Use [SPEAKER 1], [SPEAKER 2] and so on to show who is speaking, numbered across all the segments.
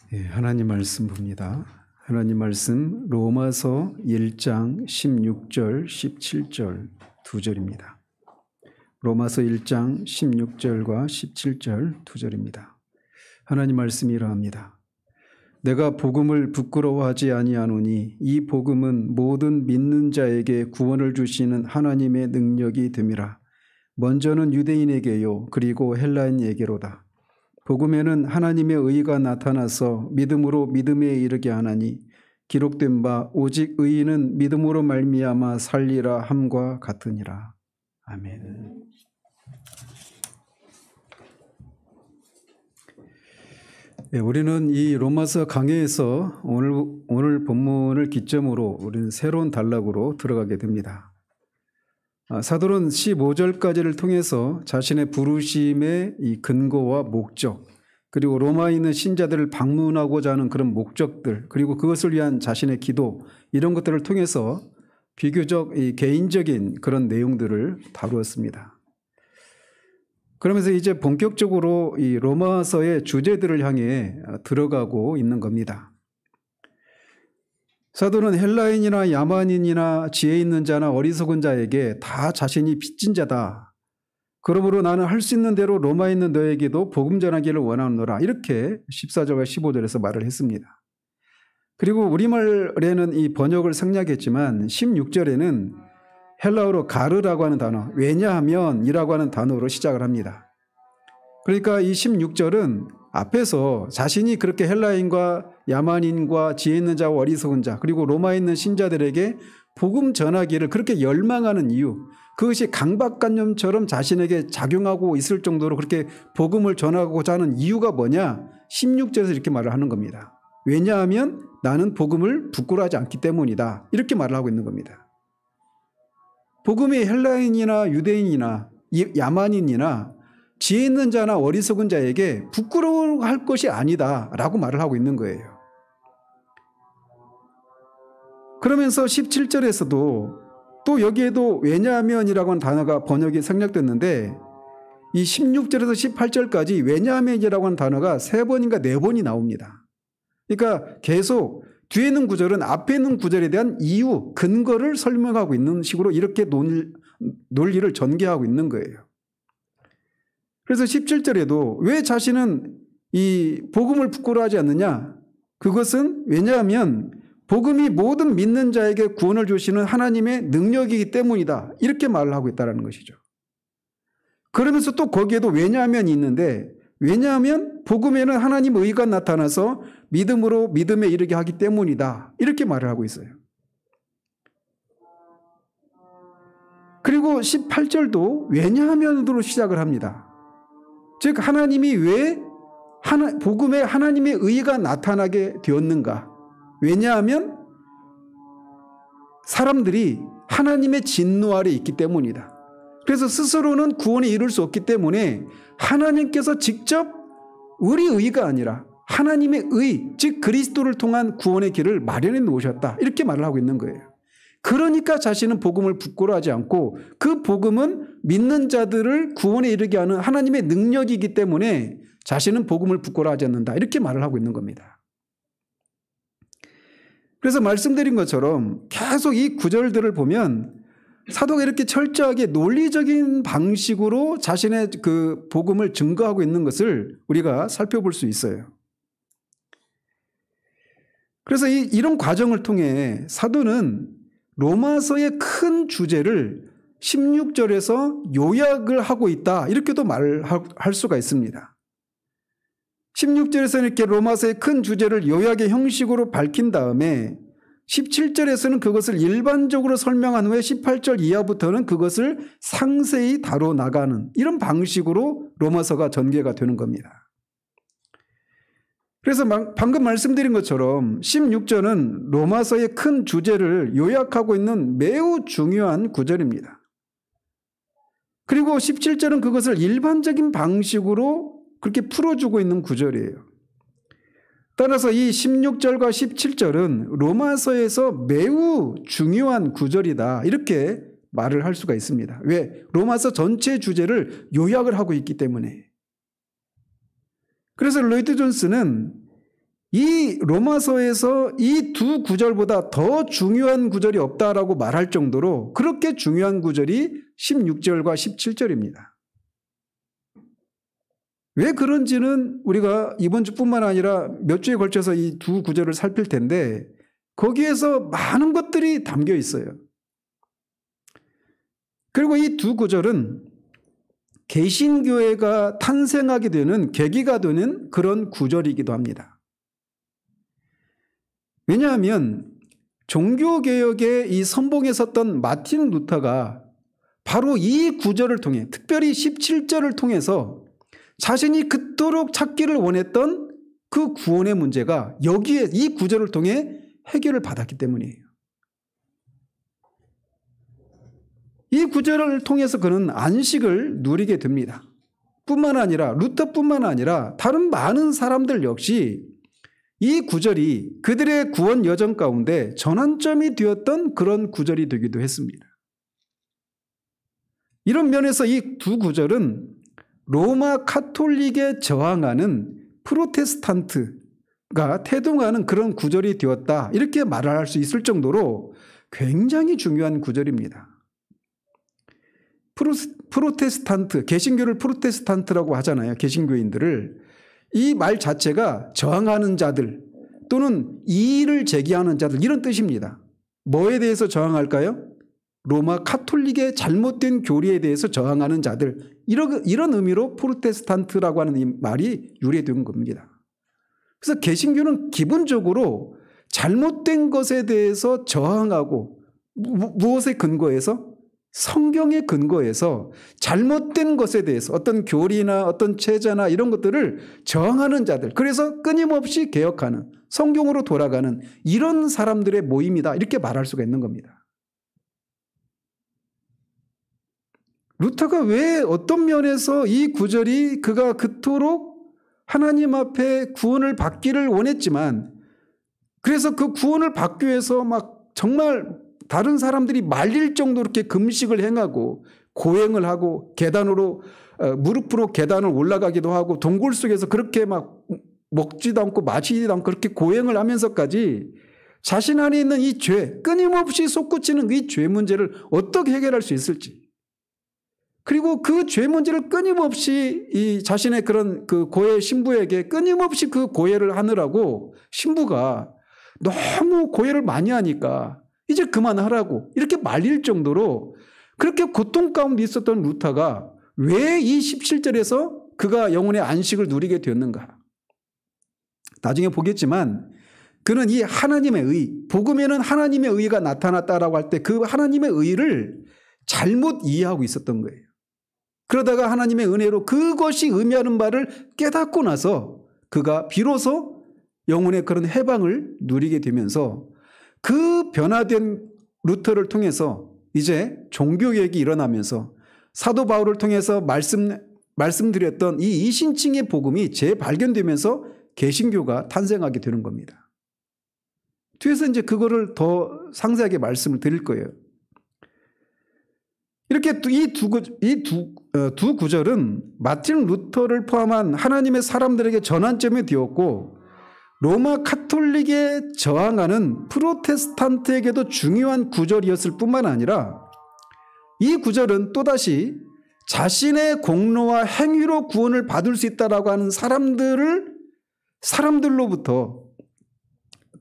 [SPEAKER 1] 하나님 말씀 봅니다. 하나님 말씀 로마서 1장 16절 17절 두 절입니다. 로마서 1장 16절과 17절 두 절입니다. 하나님 말씀이 이러합니다. 내가 복음을 부끄러워하지 아니하노니 이 복음은 모든 믿는 자에게 구원을 주시는 하나님의 능력이 됨이라. 먼저는 유대인에게요 그리고 헬라인에게로다. 복음에는 하나님의 의가 나타나서 믿음으로 믿음에 이르게 하나니 기록된 바 오직 의인은 믿음으로 말미암아 살리라 함과 같으니라. 아멘. 우리는 이 로마서 강해에서 오늘 본문을 기점으로 우리는 새로운 단락으로 들어가게 됩니다. 사도는 15절까지를 통해서 자신의 부르심의 이 근거와 목적, 그리고 로마에 있는 신자들을 방문하고자 하는 그런 목적들, 그리고 그것을 위한 자신의 기도, 이런 것들을 통해서 비교적 이 개인적인 그런 내용들을 다루었습니다. 그러면서 이제 본격적으로 이 로마서의 주제들을 향해 들어가고 있는 겁니다. 사도는 헬라인이나 야만인이나 지혜 있는 자나 어리석은 자에게 다 자신이 빚진 자다. 그러므로 나는 할 수 있는 대로 로마에 있는 너에게도 복음 전하기를 원하노라. 이렇게 14절과 15절에서 말을 했습니다. 그리고 우리말에는 이 번역을 생략했지만 16절에는 헬라어로 가르라고 하는 단어, 왜냐하면 이라고 하는 단어로 시작을 합니다. 그러니까 이 16절은 앞에서 자신이 그렇게 헬라인과 야만인과 지혜 있는 자와 어리석은 자 그리고 로마에 있는 신자들에게 복음 전하기를 그렇게 열망하는 이유, 그것이 강박관념처럼 자신에게 작용하고 있을 정도로 그렇게 복음을 전하고자 하는 이유가 뭐냐? 16절에서 이렇게 말을 하는 겁니다. 왜냐하면 나는 복음을 부끄러워하지 않기 때문이다. 이렇게 말을 하고 있는 겁니다. 복음이 헬라인이나 유대인이나 야만인이나 지혜 있는 자나 어리석은 자에게 부끄러워할 것이 아니다 라고 말을 하고 있는 거예요. 그러면서 17절에서도 또 여기에도 왜냐하면이라고 하는 단어가 번역이 생략됐는데 이 16절에서 18절까지 왜냐하면이라고 하는 단어가 3번인가 4번이 나옵니다. 그러니까 계속 뒤에 있는 구절은 앞에 있는 구절에 대한 이유, 근거를 설명하고 있는 식으로 이렇게 논리를 전개하고 있는 거예요. 그래서 17절에도 왜 자신은 이 복음을 부끄러워하지 않느냐? 그것은 왜냐하면 복음이 모든 믿는 자에게 구원을 주시는 하나님의 능력이기 때문이다. 이렇게 말을 하고 있다는 것이죠. 그러면서 또 거기에도 왜냐하면이 있는데 왜냐하면 복음에는 하나님의 의가 나타나서 믿음으로 믿음에 이르게 하기 때문이다. 이렇게 말을 하고 있어요. 그리고 18절도 왜냐하면으로 시작을 합니다. 즉 하나님이 왜 복음에 하나님의 의가 나타나게 되었는가? 왜냐하면 사람들이 하나님의 진노 아래 있기 때문이다. 그래서 스스로는 구원에 이룰 수 없기 때문에 하나님께서 직접 우리 의가 아니라 하나님의 의, 즉 그리스도를 통한 구원의 길을 마련해 놓으셨다. 이렇게 말을 하고 있는 거예요. 그러니까 자신은 복음을 부끄러워하지 않고 그 복음은 믿는 자들을 구원에 이르게 하는 하나님의 능력이기 때문에 자신은 복음을 부끄러워하지 않는다. 이렇게 말을 하고 있는 겁니다. 그래서 말씀드린 것처럼 계속 이 구절들을 보면 사도가 이렇게 철저하게 논리적인 방식으로 자신의 그 복음을 증거하고 있는 것을 우리가 살펴볼 수 있어요. 그래서 이런 과정을 통해 사도는 로마서의 큰 주제를 16절에서 요약을 하고 있다. 이렇게도 말할 수가 있습니다. 16절에서는 이렇게 로마서의 큰 주제를 요약의 형식으로 밝힌 다음에 17절에서는 그것을 일반적으로 설명한 후에 18절 이하부터는 그것을 상세히 다뤄 나가는 이런 방식으로 로마서가 전개가 되는 겁니다. 그래서 방금 말씀드린 것처럼 16절은 로마서의 큰 주제를 요약하고 있는 매우 중요한 구절입니다. 그리고 17절은 그것을 일반적인 방식으로 그렇게 풀어주고 있는 구절이에요. 따라서 이 16절과 17절은 로마서에서 매우 중요한 구절이다. 이렇게 말을 할 수가 있습니다. 왜? 로마서 전체 주제를 요약을 하고 있기 때문에. 그래서 로이드 존스는 이 로마서에서 이 두 구절보다 더 중요한 구절이 없다라고 말할 정도로 그렇게 중요한 구절이 16절과 17절입니다. 왜 그런지는 우리가 이번 주뿐만 아니라 몇 주에 걸쳐서 이 두 구절을 살필 텐데 거기에서 많은 것들이 담겨 있어요. 그리고 이 두 구절은 개신교회가 탄생하게 되는 계기가 되는 그런 구절이기도 합니다. 왜냐하면 종교개혁의 이 선봉에 섰던 마틴 루터가 바로 이 구절을 통해, 특별히 17절을 통해서 자신이 그토록 찾기를 원했던 그 구원의 문제가 여기에 이 구절을 통해 해결을 받았기 때문이에요. 이 구절을 통해서 그는 안식을 누리게 됩니다. 뿐만 아니라 루터뿐만 아니라 다른 많은 사람들 역시 이 구절이 그들의 구원 여정 가운데 전환점이 되었던 그런 구절이 되기도 했습니다. 이런 면에서 이 두 구절은 로마 카톨릭에 저항하는 프로테스탄트가 태동하는 그런 구절이 되었다, 이렇게 말할 수 있을 정도로 굉장히 중요한 구절입니다. 프로테스탄트, 개신교를 프로테스탄트라고 하잖아요. 개신교인들을. 이 말 자체가 저항하는 자들 또는 이의를 제기하는 자들, 이런 뜻입니다. 뭐에 대해서 저항할까요? 로마 카톨릭의 잘못된 교리에 대해서 저항하는 자들, 이런 의미로 프로테스탄트라고 하는 이 말이 유래된 겁니다. 그래서 개신교는 기본적으로 잘못된 것에 대해서 저항하고 무엇에 근거해서? 성경의 근거에서 잘못된 것에 대해서 어떤 교리나 어떤 체제나 이런 것들을 저항하는 자들, 그래서 끊임없이 개혁하는, 성경으로 돌아가는 이런 사람들의 모임이다, 이렇게 말할 수가 있는 겁니다. 루터가 왜 어떤 면에서 이 구절이 그가 그토록 하나님 앞에 구원을 받기를 원했지만, 그래서 그 구원을 받기 위해서 막 정말 다른 사람들이 말릴 정도로 이렇게 금식을 행하고 고행을 하고 계단으로 무릎으로 계단을 올라가기도 하고 동굴 속에서 그렇게 막 먹지도 않고 마시지도 않고 그렇게 고행을 하면서까지 자신 안에 있는 이 죄, 끊임없이 솟구치는 이 죄 문제를 어떻게 해결할 수 있을지, 그리고 그 죄 문제를 끊임없이 이 자신의 그런 그 고해 신부에게 끊임없이 그 고해를 하느라고 신부가 너무 고해를 많이 하니까 이제 그만하라고 이렇게 말릴 정도로 그렇게 고통 가운데 있었던 루터가 왜 이 17절에서 그가 영혼의 안식을 누리게 되었는가? 나중에 보겠지만 그는 이 하나님의 의, 복음에는 하나님의 의가 나타났다라고 할 때 그 하나님의 의를 잘못 이해하고 있었던 거예요. 그러다가 하나님의 은혜로 그것이 의미하는 바를 깨닫고 나서 그가 비로소 영혼의 그런 해방을 누리게 되면서 그 변화된 루터를 통해서 이제 종교개혁이 일어나면서 사도 바울을 통해서 말씀드렸던 이 이신칭의 복음이 재발견되면서 개신교가 탄생하게 되는 겁니다. 뒤에서 이제 그거를 더 상세하게 말씀을 드릴 거예요. 이렇게 이 두 구절은 마틴 루터를 포함한 하나님의 사람들에게 전환점이 되었고 로마 카톨릭에 저항하는 프로테스탄트에게도 중요한 구절이었을 뿐만 아니라 이 구절은 또다시 자신의 공로와 행위로 구원을 받을 수 있다라고 하는 사람들로부터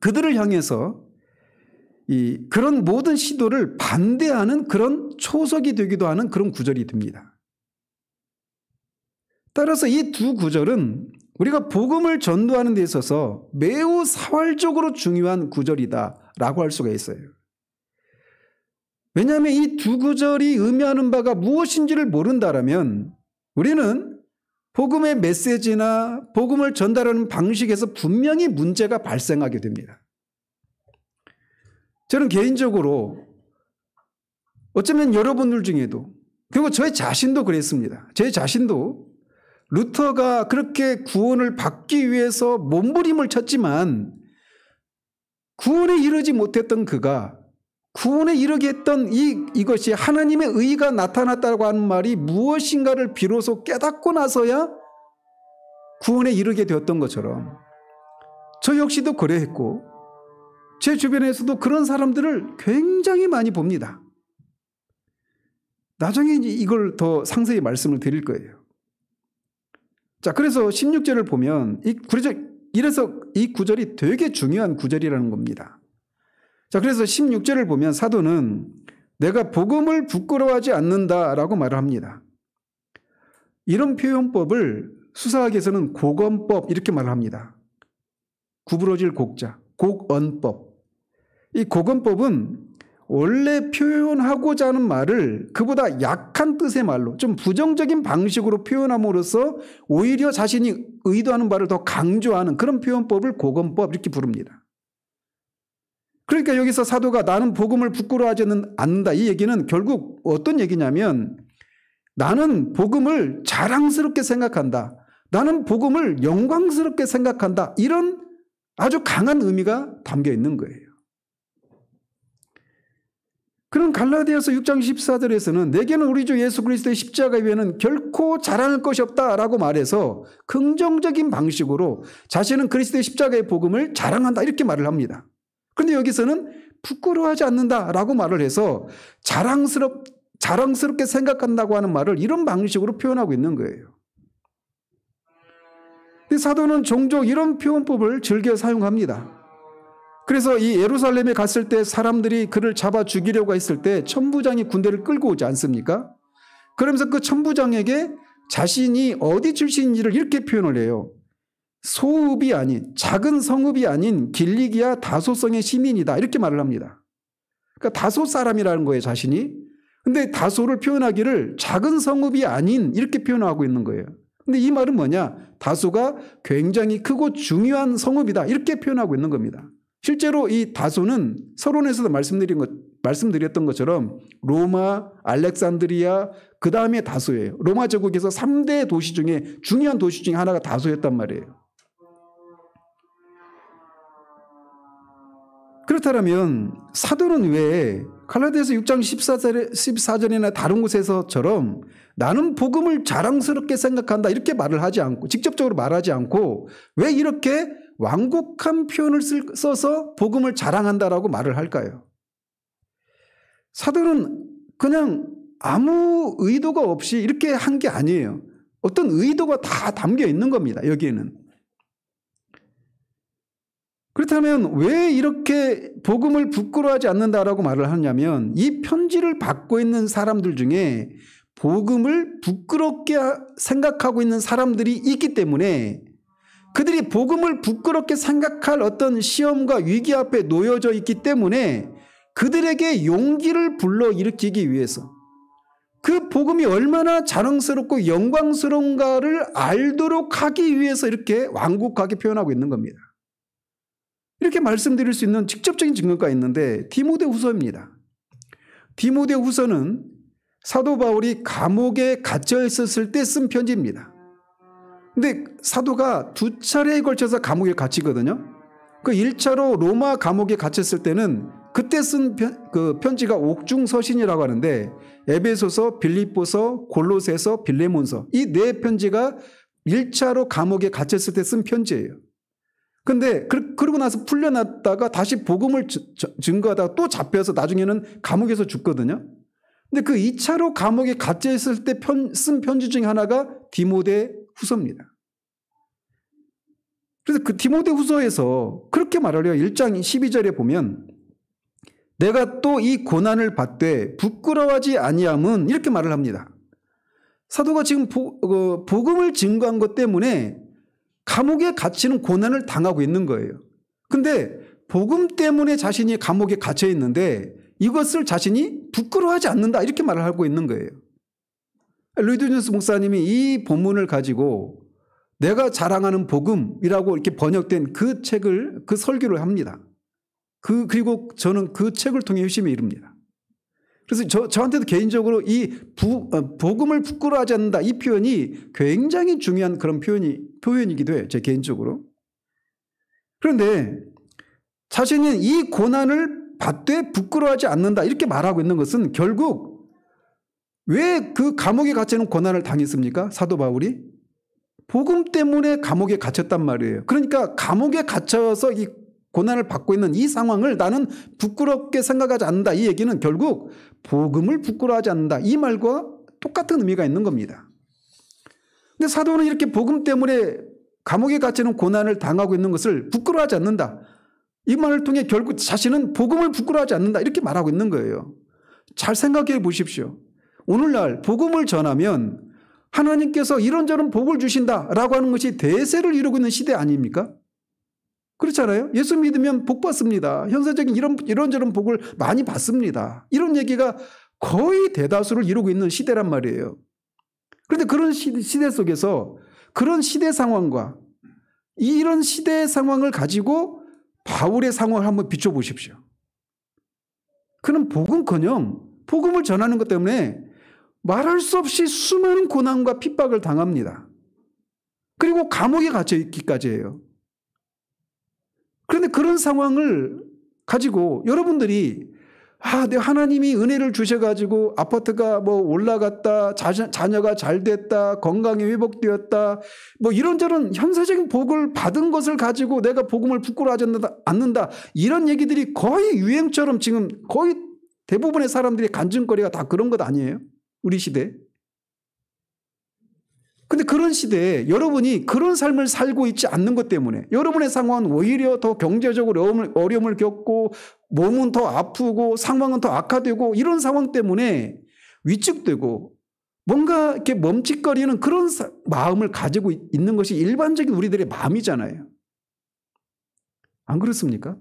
[SPEAKER 1] 그들을 향해서 그런 모든 시도를 반대하는 그런 초석이 되기도 하는 그런 구절이 됩니다. 따라서 이 두 구절은 우리가 복음을 전도하는 데 있어서 매우 사활적으로 중요한 구절이다라고 할 수가 있어요. 왜냐하면 이 두 구절이 의미하는 바가 무엇인지를 모른다라면 우리는 복음의 메시지나 복음을 전달하는 방식에서 분명히 문제가 발생하게 됩니다. 저는 개인적으로 어쩌면 여러분들 중에도, 그리고 저의 자신도 그랬습니다. 제 자신도 루터가 그렇게 구원을 받기 위해서 몸부림을 쳤지만 구원에 이르지 못했던 그가 구원에 이르게 했던 이것이 하나님의 의가 나타났다고 하는 말이 무엇인가를 비로소 깨닫고 나서야 구원에 이르게 되었던 것처럼 저 역시도 그래했고 제 주변에서도 그런 사람들을 굉장히 많이 봅니다. 나중에 이걸 더 상세히 말씀을 드릴 거예요. 자, 그래서 16절을 보면 이래서 이 구절이 되게 중요한 구절이라는 겁니다. 자, 그래서 16절을 보면 사도는 내가 복음을 부끄러워하지 않는다라고 말을 합니다. 이런 표현법을 수사학에서는 곡언법 이렇게 말을 합니다. 구부러질 곡자, 곡언법. 이 곡언법은 원래 표현하고자 하는 말을 그보다 약한 뜻의 말로 좀 부정적인 방식으로 표현함으로써 오히려 자신이 의도하는 바를 더 강조하는 그런 표현법을 곡언법 이렇게 부릅니다. 그러니까 여기서 사도가 나는 복음을 부끄러워하지 않는다 이 얘기는 결국 어떤 얘기냐면 나는 복음을 자랑스럽게 생각한다. 나는 복음을 영광스럽게 생각한다. 이런 아주 강한 의미가 담겨 있는 거예요. 그런 갈라디아서 6장 14절에서는 내게는 우리 주 예수 그리스도의 십자가 외에는 결코 자랑할 것이 없다라고 말해서 긍정적인 방식으로 자신은 그리스도의 십자가의 복음을 자랑한다 이렇게 말을 합니다. 그런데 여기서는 부끄러워하지 않는다라고 말을 해서 자랑스럽게 생각한다고 하는 말을 이런 방식으로 표현하고 있는 거예요. 사도는 종종 이런 표현법을 즐겨 사용합니다. 그래서 이 예루살렘에 갔을 때 사람들이 그를 잡아 죽이려고 했을 때 천부장이 군대를 끌고 오지 않습니까? 그러면서 그 천부장에게 자신이 어디 출신인지를 이렇게 표현을 해요. 소읍이 아닌 작은 성읍이 아닌 길리기아 다소성의 시민이다 이렇게 말을 합니다. 그러니까 다소 사람이라는 거예요 자신이. 근데 다소를 표현하기를 작은 성읍이 아닌 이렇게 표현하고 있는 거예요. 근데 이 말은 뭐냐? 다소가 굉장히 크고 중요한 성읍이다 이렇게 표현하고 있는 겁니다. 실제로 이 다소는 서론에서도 말씀드렸던 것처럼 로마, 알렉산드리아 그 다음에 다소예요. 로마 제국에서 3대 도시 중에 중요한 도시 중에 하나가 다소였단 말이에요. 그렇다면 사도는 왜 갈라디아서 6장 14절이나 다른 곳에서처럼 나는 복음을 자랑스럽게 생각한다 이렇게 말을 하지 않고 직접적으로 말하지 않고 왜 이렇게 완곡한 표현을 써서 복음을 자랑한다라고 말을 할까요? 사도는 그냥 아무 의도가 없이 이렇게 한 게 아니에요. 어떤 의도가 다 담겨 있는 겁니다. 여기에는. 그렇다면 왜 이렇게 복음을 부끄러워하지 않는다라고 말을 하냐면 이 편지를 받고 있는 사람들 중에 복음을 부끄럽게 생각하고 있는 사람들이 있기 때문에 그들이 복음을 부끄럽게 생각할 어떤 시험과 위기 앞에 놓여져 있기 때문에 그들에게 용기를 불러일으키기 위해서 그 복음이 얼마나 자랑스럽고 영광스러운가를 알도록 하기 위해서 이렇게 완곡하게 표현하고 있는 겁니다. 이렇게 말씀드릴 수 있는 직접적인 증거가 있는데 디모데후서입니다. 디모데후서는 사도 바울이 감옥에 갇혀 있었을 때 쓴 편지입니다. 근데 사도가 2차례에 걸쳐서 감옥에 갇히거든요. 그 1차로 로마 감옥에 갇혔을 때는 그때 쓴 그 편지가 옥중서신이라고 하는데 에베소서, 빌립보서, 골로새서, 빌레몬서 이 4편지가 1차로 감옥에 갇혔을 때 쓴 편지예요. 근데 그러고 나서 풀려났다가 다시 복음을 증거하다가 또 잡혀서 나중에는 감옥에서 죽거든요. 근데 그 2차로 감옥에 갇혀 있을 때 쓴 편지 중에 하나가 디모데후서입니다. 그래서 그 디모데후서에서 그렇게 말을 해요. 1장 12절에 보면 내가 또 이 고난을 받되 부끄러워하지 아니함은 이렇게 말을 합니다. 사도가 지금 복음을 증거한 것 때문에 감옥에 갇히는 고난을 당하고 있는 거예요. 근데 복음 때문에 자신이 감옥에 갇혀 있는데 이것을 자신이 부끄러워하지 않는다 이렇게 말을 하고 있는 거예요. 로이드 존스 목사님이 이 본문을 가지고 내가 자랑하는 복음이라고 이렇게 번역된 그 책을 그 설교를 합니다. 그리고 저는 그 책을 통해 열심히 이룹니다. 그래서 저한테도 개인적으로 이 복음을 부끄러워하지 않는다 이 표현이 굉장히 중요한 그런 표현이기도 해요. 제 개인적으로. 그런데 자신은 이 고난을 받되 부끄러워하지 않는다 이렇게 말하고 있는 것은 결국 왜 그 감옥에 갇히는 고난을 당했습니까? 사도 바울이? 복음 때문에 감옥에 갇혔단 말이에요. 그러니까 감옥에 갇혀서 이 고난을 받고 있는 이 상황을 나는 부끄럽게 생각하지 않는다. 이 얘기는 결국 복음을 부끄러워하지 않는다. 이 말과 똑같은 의미가 있는 겁니다. 근데 사도는 이렇게 복음 때문에 감옥에 갇히는 고난을 당하고 있는 것을 부끄러워하지 않는다. 이 말을 통해 결국 자신은 복음을 부끄러워하지 않는다. 이렇게 말하고 있는 거예요. 잘 생각해 보십시오. 오늘날 복음을 전하면 하나님께서 이런저런 복을 주신다라고 하는 것이 대세를 이루고 있는 시대 아닙니까? 그렇잖아요. 예수 믿으면 복 받습니다. 현세적인 이런저런 복을 많이 받습니다. 이런 얘기가 거의 대다수를 이루고 있는 시대란 말이에요. 그런데 그런 시대 속에서 그런 시대 상황과 이런 시대의 상황을 가지고 바울의 상황을 한번 비춰보십시오. 그는 복음커녕 복음을 전하는 것 때문에 말할 수 없이 수많은 고난과 핍박을 당합니다. 그리고 감옥에 갇혀 있기까지 해요. 그런데 그런 상황을 가지고 여러분들이 내 하나님이 은혜를 주셔가지고 아파트가 뭐 올라갔다, 자녀가 잘 됐다, 건강이 회복되었다, 뭐 이런저런 현세적인 복을 받은 것을 가지고 내가 복음을 부끄러워하지 않는다. 이런 얘기들이 거의 유행처럼 지금 거의 대부분의 사람들의 간증거리가 다 그런 것 아니에요? 우리 시대. 근데 그런 시대에 여러분이 그런 삶을 살고 있지 않는 것 때문에 여러분의 상황은 오히려 더 경제적으로 어려움을 겪고 몸은 더 아프고 상황은 더 악화되고 이런 상황 때문에 위축되고 뭔가 이렇게 멈칫거리는 그런 마음을 가지고 있는 것이 일반적인 우리들의 마음이잖아요. 안 그렇습니까?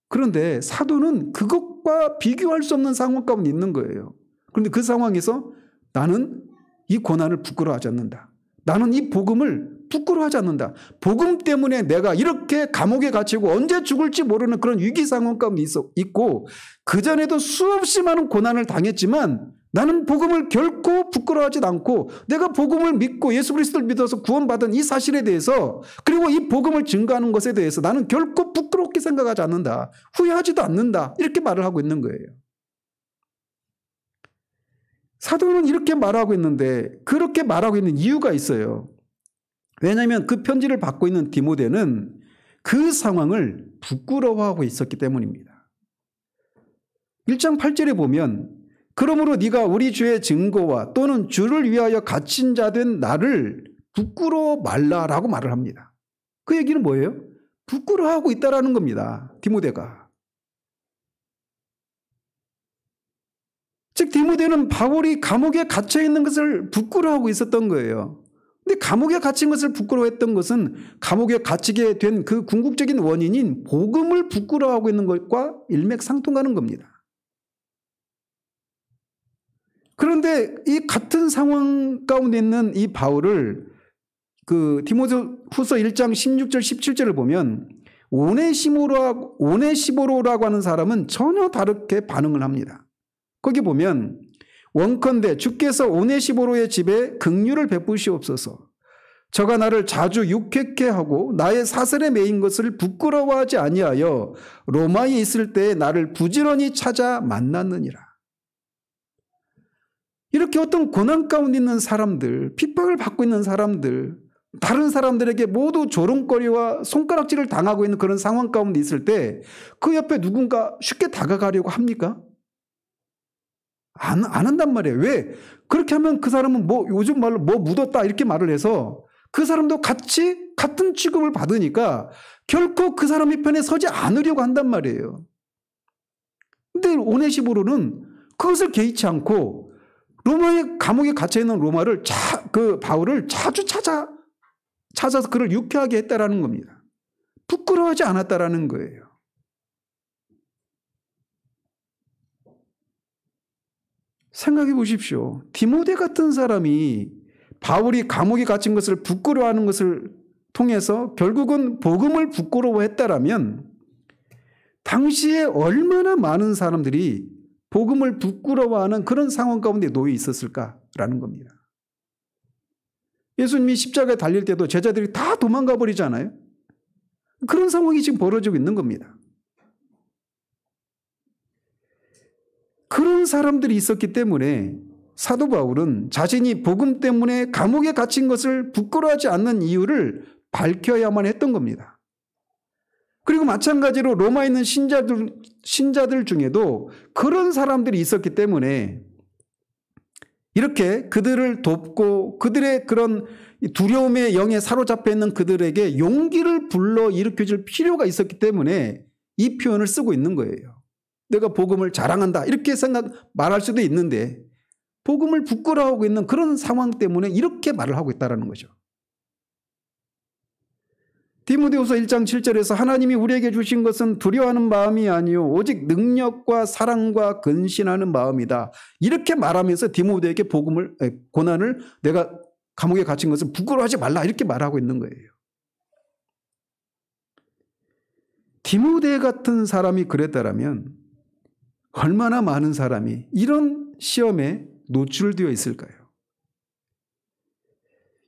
[SPEAKER 1] 그런데 사도는 그것과 비교할 수 없는 상황 가운데 있는 거예요. 그런데 그 상황에서 나는 이 고난을 부끄러워하지 않는다. 나는 이 복음을 부끄러워하지 않는다. 복음 때문에 내가 이렇게 감옥에 갇히고 언제 죽을지 모르는 그런 위기 상황 가운데 있고 그전에도 수없이 많은 고난을 당했지만 나는 복음을 결코 부끄러워하지 않고 내가 복음을 믿고 예수 그리스도를 믿어서 구원받은 이 사실에 대해서 그리고 이 복음을 증거하는 것에 대해서 나는 결코 부끄럽게 생각하지 않는다. 후회하지도 않는다. 이렇게 말을 하고 있는 거예요. 사도는 이렇게 말하고 있는데 그렇게 말하고 있는 이유가 있어요. 왜냐하면 그 편지를 받고 있는 디모데는 그 상황을 부끄러워하고 있었기 때문입니다. 1장 8절에 보면 그러므로 네가 우리 주의 증거와 또는 주를 위하여 갇힌 자 된 나를 부끄러워 말라라고 말을 합니다. 그 얘기는 뭐예요? 부끄러워하고 있다라는 겁니다. 디모데가. 즉 디모데는 바울이 감옥에 갇혀 있는 것을 부끄러워하고 있었던 거예요. 근데 감옥에 갇힌 것을 부끄러워했던 것은 감옥에 갇히게 된 그 궁극적인 원인인 복음을 부끄러워하고 있는 것과 일맥상통하는 겁니다. 그런데 이 같은 상황 가운데 있는 이 바울을 그 디모데후서 1장 16절 17절을 보면 오네시모로라고 하는 사람은 전혀 다르게 반응을 합니다. 거기 보면 원컨대 주께서 오네시모로의 집에 긍휼을 베푸시옵소서. 저가 나를 자주 유쾌케 하고 나의 사슬에 매인 것을 부끄러워하지 아니하여 로마에 있을 때에 나를 부지런히 찾아 만났느니라. 이렇게 어떤 고난 가운데 있는 사람들, 핍박을 받고 있는 사람들, 다른 사람들에게 모두 조롱거리와 손가락질을 당하고 있는 그런 상황 가운데 있을 때 그 옆에 누군가 쉽게 다가가려고 합니까? 안 한단 말이에요. 왜? 그렇게 하면 그 사람은 요즘 말로 묻었다 이렇게 말을 해서 그 사람도 같은 취급을 받으니까 결코 그 사람의 편에 서지 않으려고 한단 말이에요. 근데 오네시모로는 그것을 개의치 않고 로마의 감옥에 갇혀있는 바울을 자주 찾아서 그를 유쾌하게 했다라는 겁니다. 부끄러워하지 않았다라는 거예요. 생각해 보십시오. 디모데 같은 사람이 바울이 감옥에 갇힌 것을 부끄러워하는 것을 통해서 결국은 복음을 부끄러워했다라면 당시에 얼마나 많은 사람들이 복음을 부끄러워하는 그런 상황 가운데 놓여 있었을까라는 겁니다. 예수님이 십자가에 달릴 때도 제자들이 다 도망가 버리잖아요. 그런 상황이 지금 벌어지고 있는 겁니다. 그런 사람들이 있었기 때문에 사도 바울은 자신이 복음 때문에 감옥에 갇힌 것을 부끄러워하지 않는 이유를 밝혀야만 했던 겁니다. 그리고 마찬가지로 로마에 있는 신자들 중에도 그런 사람들이 있었기 때문에 이렇게 그들을 돕고 그들의 그런 두려움의 영에 사로잡혀 있는 그들에게 용기를 불러일으켜줄 필요가 있었기 때문에 이 표현을 쓰고 있는 거예요. 내가 복음을 자랑한다 이렇게 말할 수도 있는데 복음을 부끄러워하고 있는 그런 상황 때문에 이렇게 말을 하고 있다는 거죠. 디모데후서 1장 7절에서 하나님이 우리에게 주신 것은 두려워하는 마음이 아니요 오직 능력과 사랑과 근신하는 마음이다. 이렇게 말하면서 디모데에게 고난을 내가 감옥에 갇힌 것을 부끄러워하지 말라 이렇게 말하고 있는 거예요. 디모데 같은 사람이 그랬다라면 얼마나 많은 사람이 이런 시험에 노출되어 있을까요?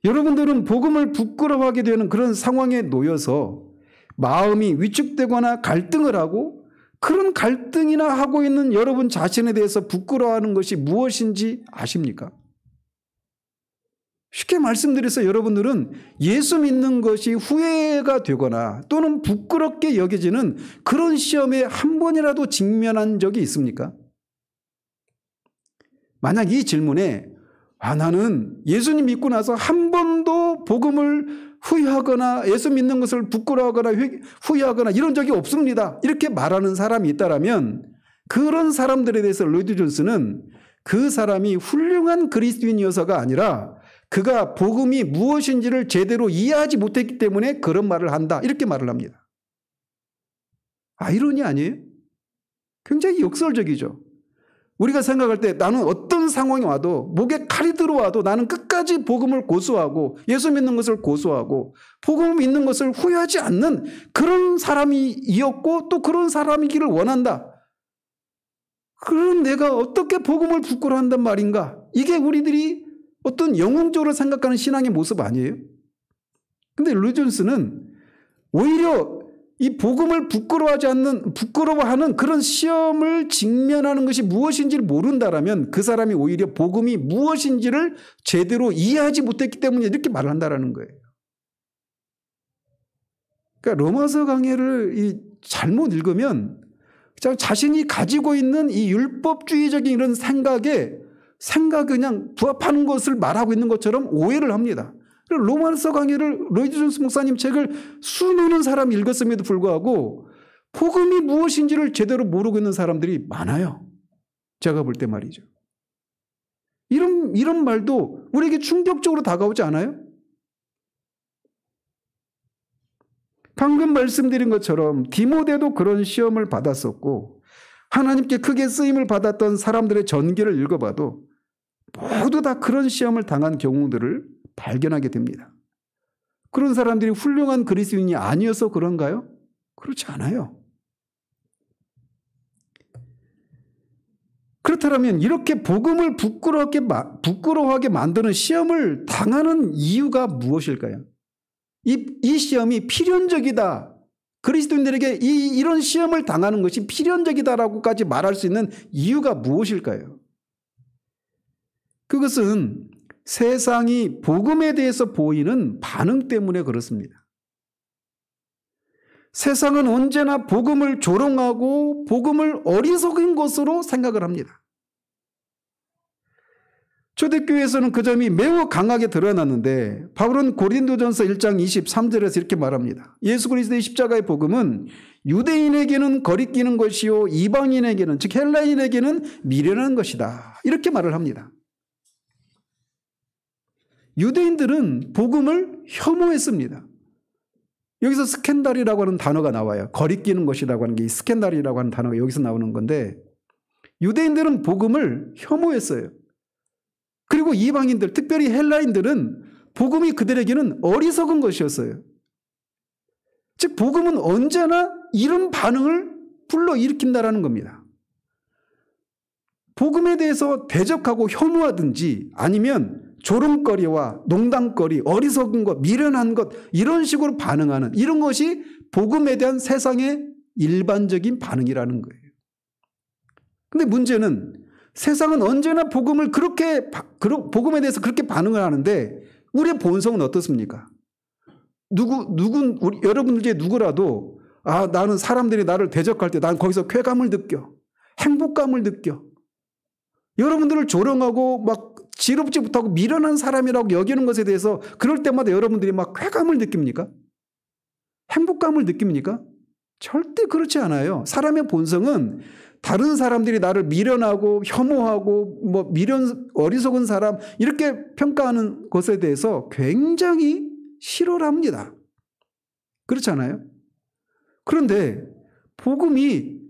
[SPEAKER 1] 여러분들은 복음을 부끄러워하게 되는 그런 상황에 놓여서 마음이 위축되거나 갈등을 하고 그런 갈등이나 하고 있는 여러분 자신에 대해서 부끄러워하는 것이 무엇인지 아십니까? 쉽게 말씀드려서 여러분들은 예수 믿는 것이 후회가 되거나 또는 부끄럽게 여겨지는 그런 시험에 한 번이라도 직면한 적이 있습니까? 만약 이 질문에 나는 예수님 믿고 나서 한 번도 복음을 후회하거나 예수 믿는 것을 부끄러워하거나 후회하거나 이런 적이 없습니다. 이렇게 말하는 사람이 있다면 그런 사람들에 대해서 로이드 존스는 그 사람이 훌륭한 그리스도인이어서가 아니라 그가 복음이 무엇인지를 제대로 이해하지 못했기 때문에 그런 말을 한다. 이렇게 말을 합니다. 아이러니 아니에요? 굉장히 역설적이죠. 우리가 생각할 때 나는 어떤 상황이 와도 목에 칼이 들어와도 나는 끝까지 복음을 고수하고 예수 믿는 것을 고수하고 복음 믿는 것을 후회하지 않는 그런 사람이었고 또 그런 사람이기를 원한다. 그럼 내가 어떻게 복음을 부끄러워한단 말인가? 이게 우리들이 어떤 영웅적으로 생각하는 신앙의 모습 아니에요? 근데 로이드 존스는 오히려 이 복음을 부끄러워하는 그런 시험을 직면하는 것이 무엇인지를 모른다라면 그 사람이 오히려 복음이 무엇인지를 제대로 이해하지 못했기 때문에 이렇게 말을 한다라는 거예요. 그러니까 로마서 강해를 잘못 읽으면 자신이 가지고 있는 이 율법주의적인 이런 생각에 그냥 부합하는 것을 말하고 있는 것처럼 오해를 합니다. 로마서 강해를 로이드 존스 목사님 책을 수많은 사람이 읽었음에도 불구하고 복음이 무엇인지를 제대로 모르고 있는 사람들이 많아요. 제가 볼 때 말이죠. 이런 말도 우리에게 충격적으로 다가오지 않아요? 방금 말씀드린 것처럼 디모데도 그런 시험을 받았었고 하나님께 크게 쓰임을 받았던 사람들의 전기를 읽어봐도 모두 다 그런 시험을 당한 경우들을 발견하게 됩니다. 그런 사람들이 훌륭한 그리스도인이 아니어서 그런가요? 그렇지 않아요. 그렇다면 이렇게 복음을 부끄러워하게 만드는 시험을 당하는 이유가 무엇일까요? 이 시험이 필연적이다. 그리스도인들에게 이런 시험을 당하는 것이 필연적이다라고까지 말할 수 있는 이유가 무엇일까요? 그것은 세상이 복음에 대해서 보이는 반응 때문에 그렇습니다. 세상은 언제나 복음을 조롱하고 복음을 어리석은 것으로 생각을 합니다. 초대교회에서는 그 점이 매우 강하게 드러났는데 바울은 고린도전서 1장 23절에서 이렇게 말합니다. 예수 그리스도의 십자가의 복음은 유대인에게는 거리끼는 것이요 이방인에게는 즉 헬라인에게는 미련한 것이다. 이렇게 말을 합니다. 유대인들은 복음을 혐오했습니다. 여기서 스캔달이라고 하는 단어가 나와요. 거리끼는 것이라고 하는 게 스캔달이라고 하는 단어가 여기서 나오는 건데 유대인들은 복음을 혐오했어요. 그리고 이방인들, 특별히 헬라인들은 복음이 그들에게는 어리석은 것이었어요. 즉 복음은 언제나 이런 반응을 불러일으킨다라는 겁니다. 복음에 대해서 대적하고 혐오하든지 아니면 조롱거리와 농담거리, 어리석은 것, 미련한 것 이런 식으로 반응하는 이런 것이 복음에 대한 세상의 일반적인 반응이라는 거예요. 근데 문제는 세상은 언제나 복음에 대해서 그렇게 반응을 하는데 우리의 본성은 어떻습니까? 여러분들 중에 누구라도 나는 사람들이 나를 대적할 때 난 거기서 쾌감을 느껴. 행복감을 느껴. 여러분들을 조롱하고 막 지럽지 못하고 미련한 사람이라고 여기는 것에 대해서 그럴 때마다 여러분들이 막 쾌감을 느낍니까? 행복감을 느낍니까? 절대 그렇지 않아요. 사람의 본성은 다른 사람들이 나를 미련하고 혐오하고 어리석은 사람 이렇게 평가하는 것에 대해서 굉장히 싫어를 합니다. 그렇지 않아요? 그런데 복음이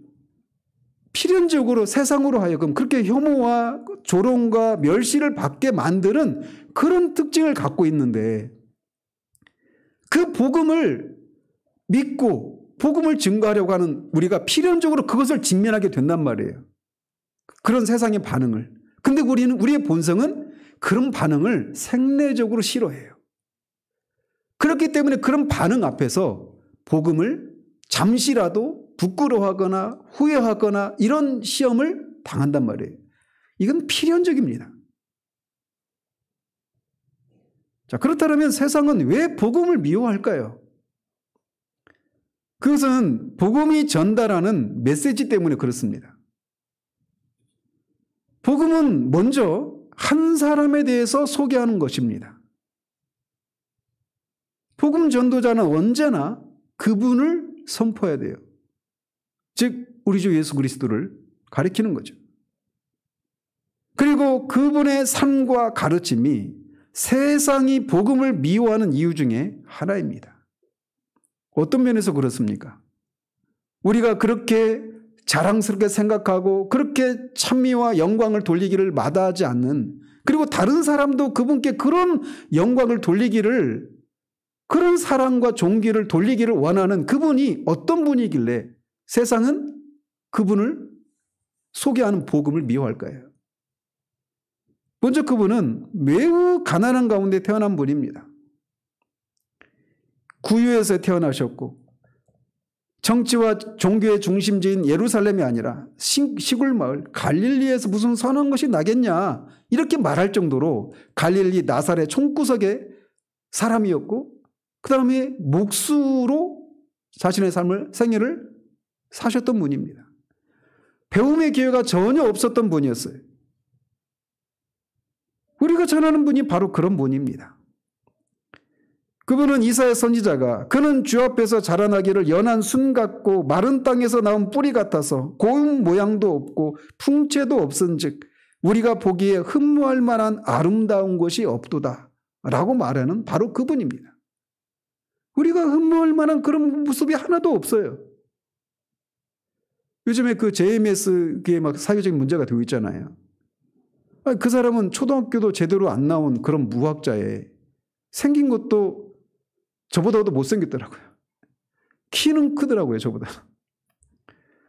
[SPEAKER 1] 필연적으로 세상으로 하여금 그렇게 혐오와 조롱과 멸시를 받게 만드는 그런 특징을 갖고 있는데 그 복음을 믿고 복음을 증거하려고 하는 우리가 필연적으로 그것을 직면하게 된단 말이에요. 그런 세상의 반응을. 근데 우리의 본성은 그런 반응을 생내적으로 싫어해요. 그렇기 때문에 그런 반응 앞에서 복음을 잠시라도 부끄러워하거나 후회하거나 이런 시험을 당한단 말이에요. 이건 필연적입니다. 자, 그렇다면 세상은 왜 복음을 미워할까요? 그것은 복음이 전달하는 메시지 때문에 그렇습니다. 복음은 먼저 한 사람에 대해서 소개하는 것입니다. 복음 전도자는 언제나 그분을 선포해야 돼요. 즉 우리 주 예수 그리스도를 가리키는 거죠. 그리고 그분의 삶과 가르침이 세상이 복음을 미워하는 이유 중에 하나입니다. 어떤 면에서 그렇습니까? 우리가 그렇게 자랑스럽게 생각하고 그렇게 찬미와 영광을 돌리기를 마다하지 않는, 그리고 다른 사람도 그분께 그런 영광을 돌리기를, 그런 사랑과 존귀를 돌리기를 원하는 그분이 어떤 분이길래 세상은 그분을 소개하는 복음을 미워할까요? 먼저 그분은 매우 가난한 가운데 태어난 분입니다. 구유에서 태어나셨고 정치와 종교의 중심지인 예루살렘이 아니라 시골 마을 갈릴리에서 무슨 선한 것이 나겠냐 이렇게 말할 정도로 갈릴리 나사렛 총구석의 사람이었고, 그 다음에 목수로 자신의 생애를 사셨던 분입니다. 배움의 기회가 전혀 없었던 분이었어요. 우리가 전하는 분이 바로 그런 분입니다. 그분은 이사야 선지자가 그는 주 앞에서 자라나기를 연한 순 같고 마른 땅에서 나온 뿌리 같아서 고운 모양도 없고 풍채도 없은즉 우리가 보기에 흠모할 만한 아름다운 것이 없도다 라고 말하는 바로 그분입니다. 우리가 흠모할 만한 그런 모습이 하나도 없어요. 요즘에 그 JMS에 막 사회적인 문제가 되고 있잖아요. 그 사람은 초등학교도 제대로 안 나온 그런 무학자에 생긴 것도 저보다도 못생겼더라고요. 키는 크더라고요, 저보다.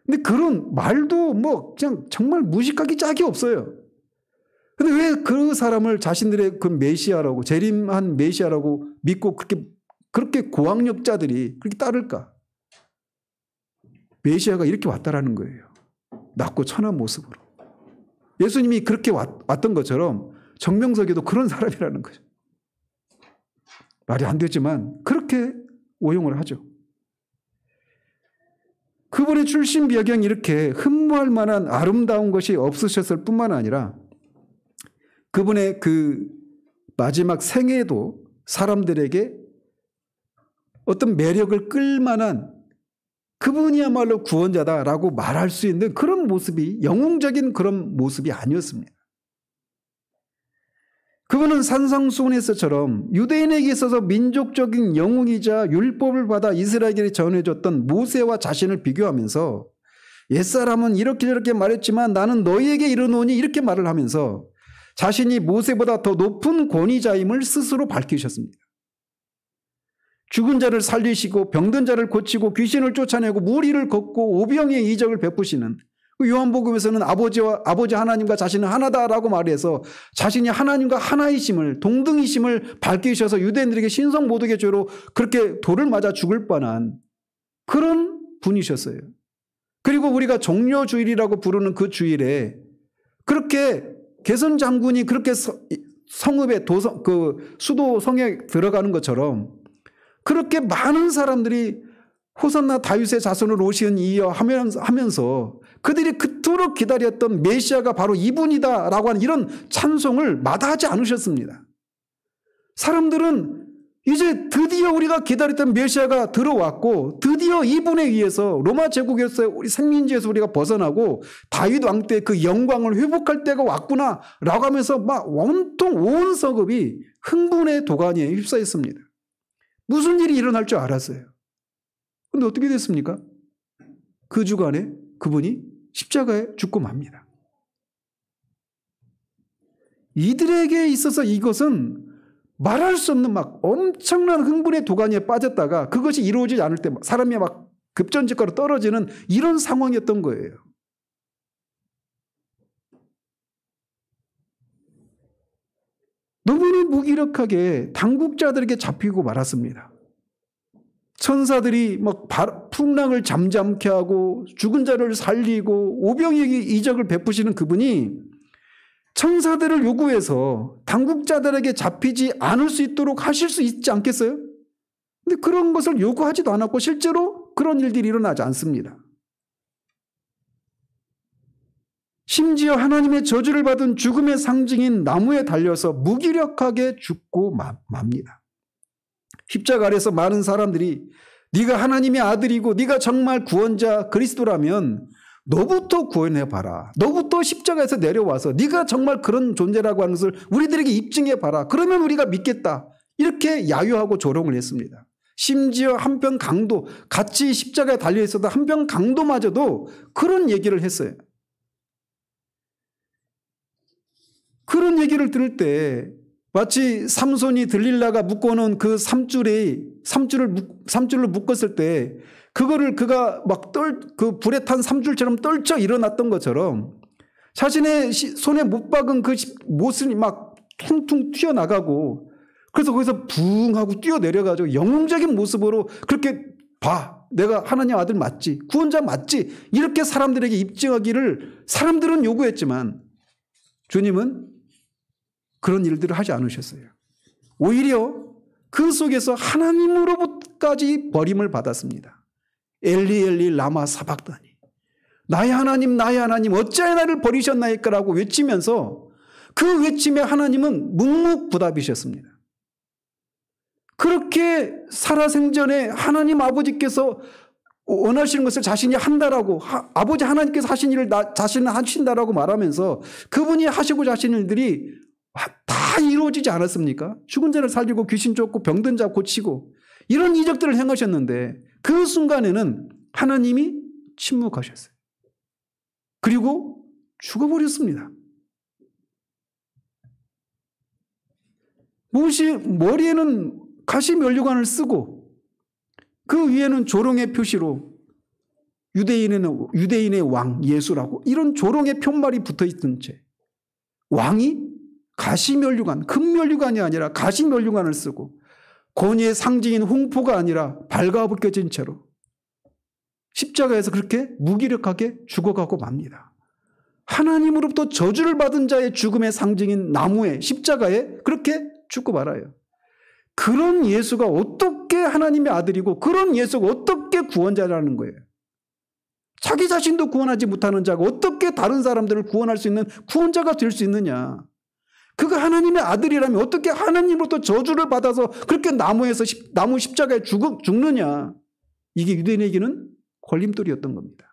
[SPEAKER 1] 근데 그런 말도 뭐 그냥 정말 무식하기 짝이 없어요. 근데 왜 그 사람을 자신들의 그 메시아라고, 재림한 메시아라고 믿고 그렇게 고학력자들이 그렇게 따를까? 메시아가 이렇게 왔다라는 거예요. 낮고 천한 모습으로. 예수님이 그렇게 왔던 것처럼 정명석이도 그런 사람이라는 거죠. 말이 안 되지만 그렇게 오용을 하죠. 그분의 출신 배경이 이렇게 흠모할 만한 아름다운 것이 없으셨을 뿐만 아니라 그분의 그 마지막 생애도 사람들에게 어떤 매력을 끌만한, 그분이야말로 구원자다라고 말할 수 있는 그런 모습이, 영웅적인 그런 모습이 아니었습니다. 그분은 산상수훈에서처럼 유대인에게 있어서 민족적인 영웅이자 율법을 받아 이스라엘에게 전해줬던 모세와 자신을 비교하면서 옛사람은 이렇게 저렇게 말했지만 나는 너희에게 이르노니 이렇게 말을 하면서 자신이 모세보다 더 높은 권위자임을 스스로 밝히셨습니다. 죽은 자를 살리시고 병든 자를 고치고 귀신을 쫓아내고 무리를 걷고 오병이의 이적을 베푸시는, 요한복음에서는 아버지 하나님과 자신은 하나다라고 말해서 자신이 하나님과 하나이심을, 동등이심을 밝히셔서 유대인들에게 신성 모독의 죄로 그렇게 돌을 맞아 죽을 뻔한 그런 분이셨어요. 그리고 우리가 종려주일이라고 부르는 그 주일에 그렇게 개선 장군이 그렇게 성읍에 수도 성에 들어가는 것처럼 그렇게 많은 사람들이 호산나 다윗의 자손으로 오시는 이여 하면서 그들이 그토록 기다렸던 메시아가 바로 이분이다라고 하는 이런 찬송을 마다하지 않으셨습니다. 사람들은 이제 드디어 우리가 기다렸던 메시아가 들어왔고 드디어 이분에 의해서 로마 제국에서 우리 생민지에서 우리가 벗어나고 다윗 왕 때 그 영광을 회복할 때가 왔구나 라고 하면서 막 온통 온 성읍이 흥분의 도가니에 휩싸였습니다. 무슨 일이 일어날 줄 알았어요. 그런데 어떻게 됐습니까? 그 주간에 그분이 십자가에 죽고 맙니다. 이들에게 있어서 이것은 말할 수 없는 막 엄청난 흥분의 도가니에 빠졌다가 그것이 이루어지지 않을 때 사람이 막 급전직하로 떨어지는 이런 상황이었던 거예요. 너무나 무기력하게 당국자들에게 잡히고 말았습니다. 천사들이 막 풍랑을 잠잠케 하고 죽은 자를 살리고 오병이에게 이적을 베푸시는 그분이 천사들을 요구해서 당국자들에게 잡히지 않을 수 있도록 하실 수 있지 않겠어요? 근데 그런 것을 요구하지도 않았고 실제로 그런 일들이 일어나지 않습니다. 심지어 하나님의 저주를 받은 죽음의 상징인 나무에 달려서 무기력하게 죽고 맙니다. 십자가 아래서 많은 사람들이 네가 하나님의 아들이고 네가 정말 구원자 그리스도라면 너부터 구원해봐라. 너부터 십자가에서 내려와서 네가 정말 그런 존재라고 하는 것을 우리들에게 입증해봐라. 그러면 우리가 믿겠다. 이렇게 야유하고 조롱을 했습니다. 심지어 한편 강도, 같이 십자가에 달려있어도 한편 강도마저도 그런 얘기를 했어요. 그런 얘기를 들을 때 마치 삼손이 들릴라가 묶어놓은 그 삼줄을 묶었을 때 그거를 그가 막 그 불에 탄 삼줄처럼 떨쳐 일어났던 것처럼 자신의 손에 못 박은 그 못을 막 퉁퉁 튀어나가고 그래서 거기서 붕 하고 뛰어내려가지고 영웅적인 모습으로 그렇게 봐. 내가 하나님 아들 맞지. 구원자 맞지. 이렇게 사람들에게 입증하기를 사람들은 요구했지만 주님은 그런 일들을 하지 않으셨어요. 오히려 그 속에서 하나님으로부터까지 버림을 받았습니다. 엘리 엘리 라마 사박다니 나의 하나님 나의 하나님 어찌하여 나를 버리셨나이까라고 외치면서 그 외침에 하나님은 묵묵부답이셨습니다. 그렇게 살아생전에 하나님 아버지께서 원하시는 것을 자신이 한다라고 아버지 하나님께서 하신 일을 자신은 하신다라고 말하면서 그분이 하시고자 하시는 일들이 다 이루어지지 않았습니까? 죽은 자를 살리고 귀신 쫓고 병든 자 고치고 이런 이적들을 행하셨는데 그 순간에는 하나님이 침묵하셨어요. 그리고 죽어버렸습니다. 머리에는 가시 면류관을 쓰고 그 위에는 조롱의 표시로 유대인의 왕 예수라고 이런 조롱의 편말이 붙어있던 채 왕이 가시면류관, 금면류관이 아니라 가시면류관을 쓰고 권위의 상징인 홍포가 아니라 발가벗겨진 채로 십자가에서 그렇게 무기력하게 죽어가고 맙니다. 하나님으로부터 저주를 받은 자의 죽음의 상징인 나무에 십자가에 그렇게 죽고 말아요. 그런 예수가 어떻게 하나님의 아들이고 그런 예수가 어떻게 구원자라는 거예요. 자기 자신도 구원하지 못하는 자가 어떻게 다른 사람들을 구원할 수 있는 구원자가 될 수 있느냐. 그가 하나님의 아들이라면 어떻게 하나님으로부터 저주를 받아서 그렇게 나무 십자가에 죽느냐. 이게 유대인에게는 걸림돌이었던 겁니다.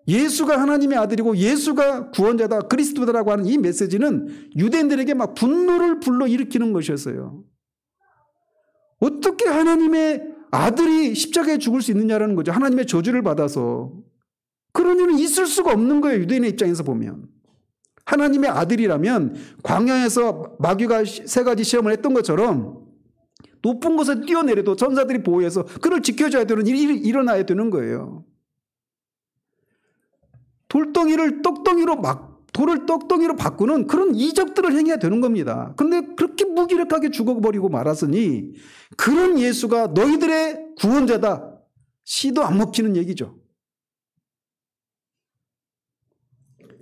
[SPEAKER 1] 예수가 하나님의 아들이고 예수가 구원자다 그리스도다라고 하는 이 메시지는 유대인들에게 막 분노를 불러일으키는 것이었어요. 어떻게 하나님의 아들이 십자가에 죽을 수 있느냐라는 거죠. 하나님의 저주를 받아서. 그런 일은 있을 수가 없는 거예요. 유대인의 입장에서 보면. 하나님의 아들이라면 광야에서 마귀가 3가지 시험을 했던 것처럼 높은 곳에 뛰어내려도 천사들이 보호해서 그를 지켜줘야 되는 일이 일어나야 되는 거예요. 돌을 떡덩이로 바꾸는 그런 이적들을 행해야 되는 겁니다. 그런데 그렇게 무기력하게 죽어버리고 말았으니 그런 예수가 너희들의 구원자다. 씨도 안 먹히는 얘기죠.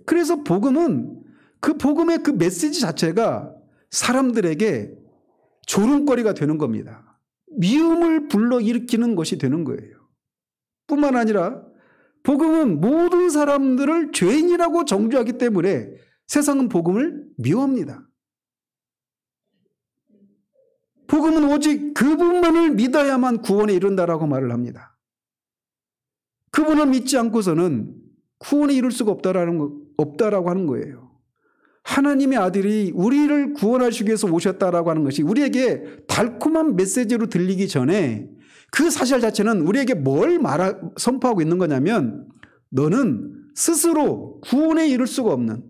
[SPEAKER 1] 그래서 복음은 그 복음의 그 메시지 자체가 사람들에게 조롱거리가 되는 겁니다. 미움을 불러일으키는 것이 되는 거예요. 뿐만 아니라 복음은 모든 사람들을 죄인이라고 정죄하기 때문에 세상은 복음을 미워합니다. 복음은 오직 그분만을 믿어야만 구원에 이른다라고 말을 합니다. 그분을 믿지 않고서는 구원에 이룰 수가 없다라고 하는 거예요. 하나님의 아들이 우리를 구원하시기 위해서 오셨다라고 하는 것이 우리에게 달콤한 메시지로 들리기 전에 그 사실 자체는 우리에게 뭘 선포하고 있는 거냐면 너는 스스로 구원에 이룰 수가 없는,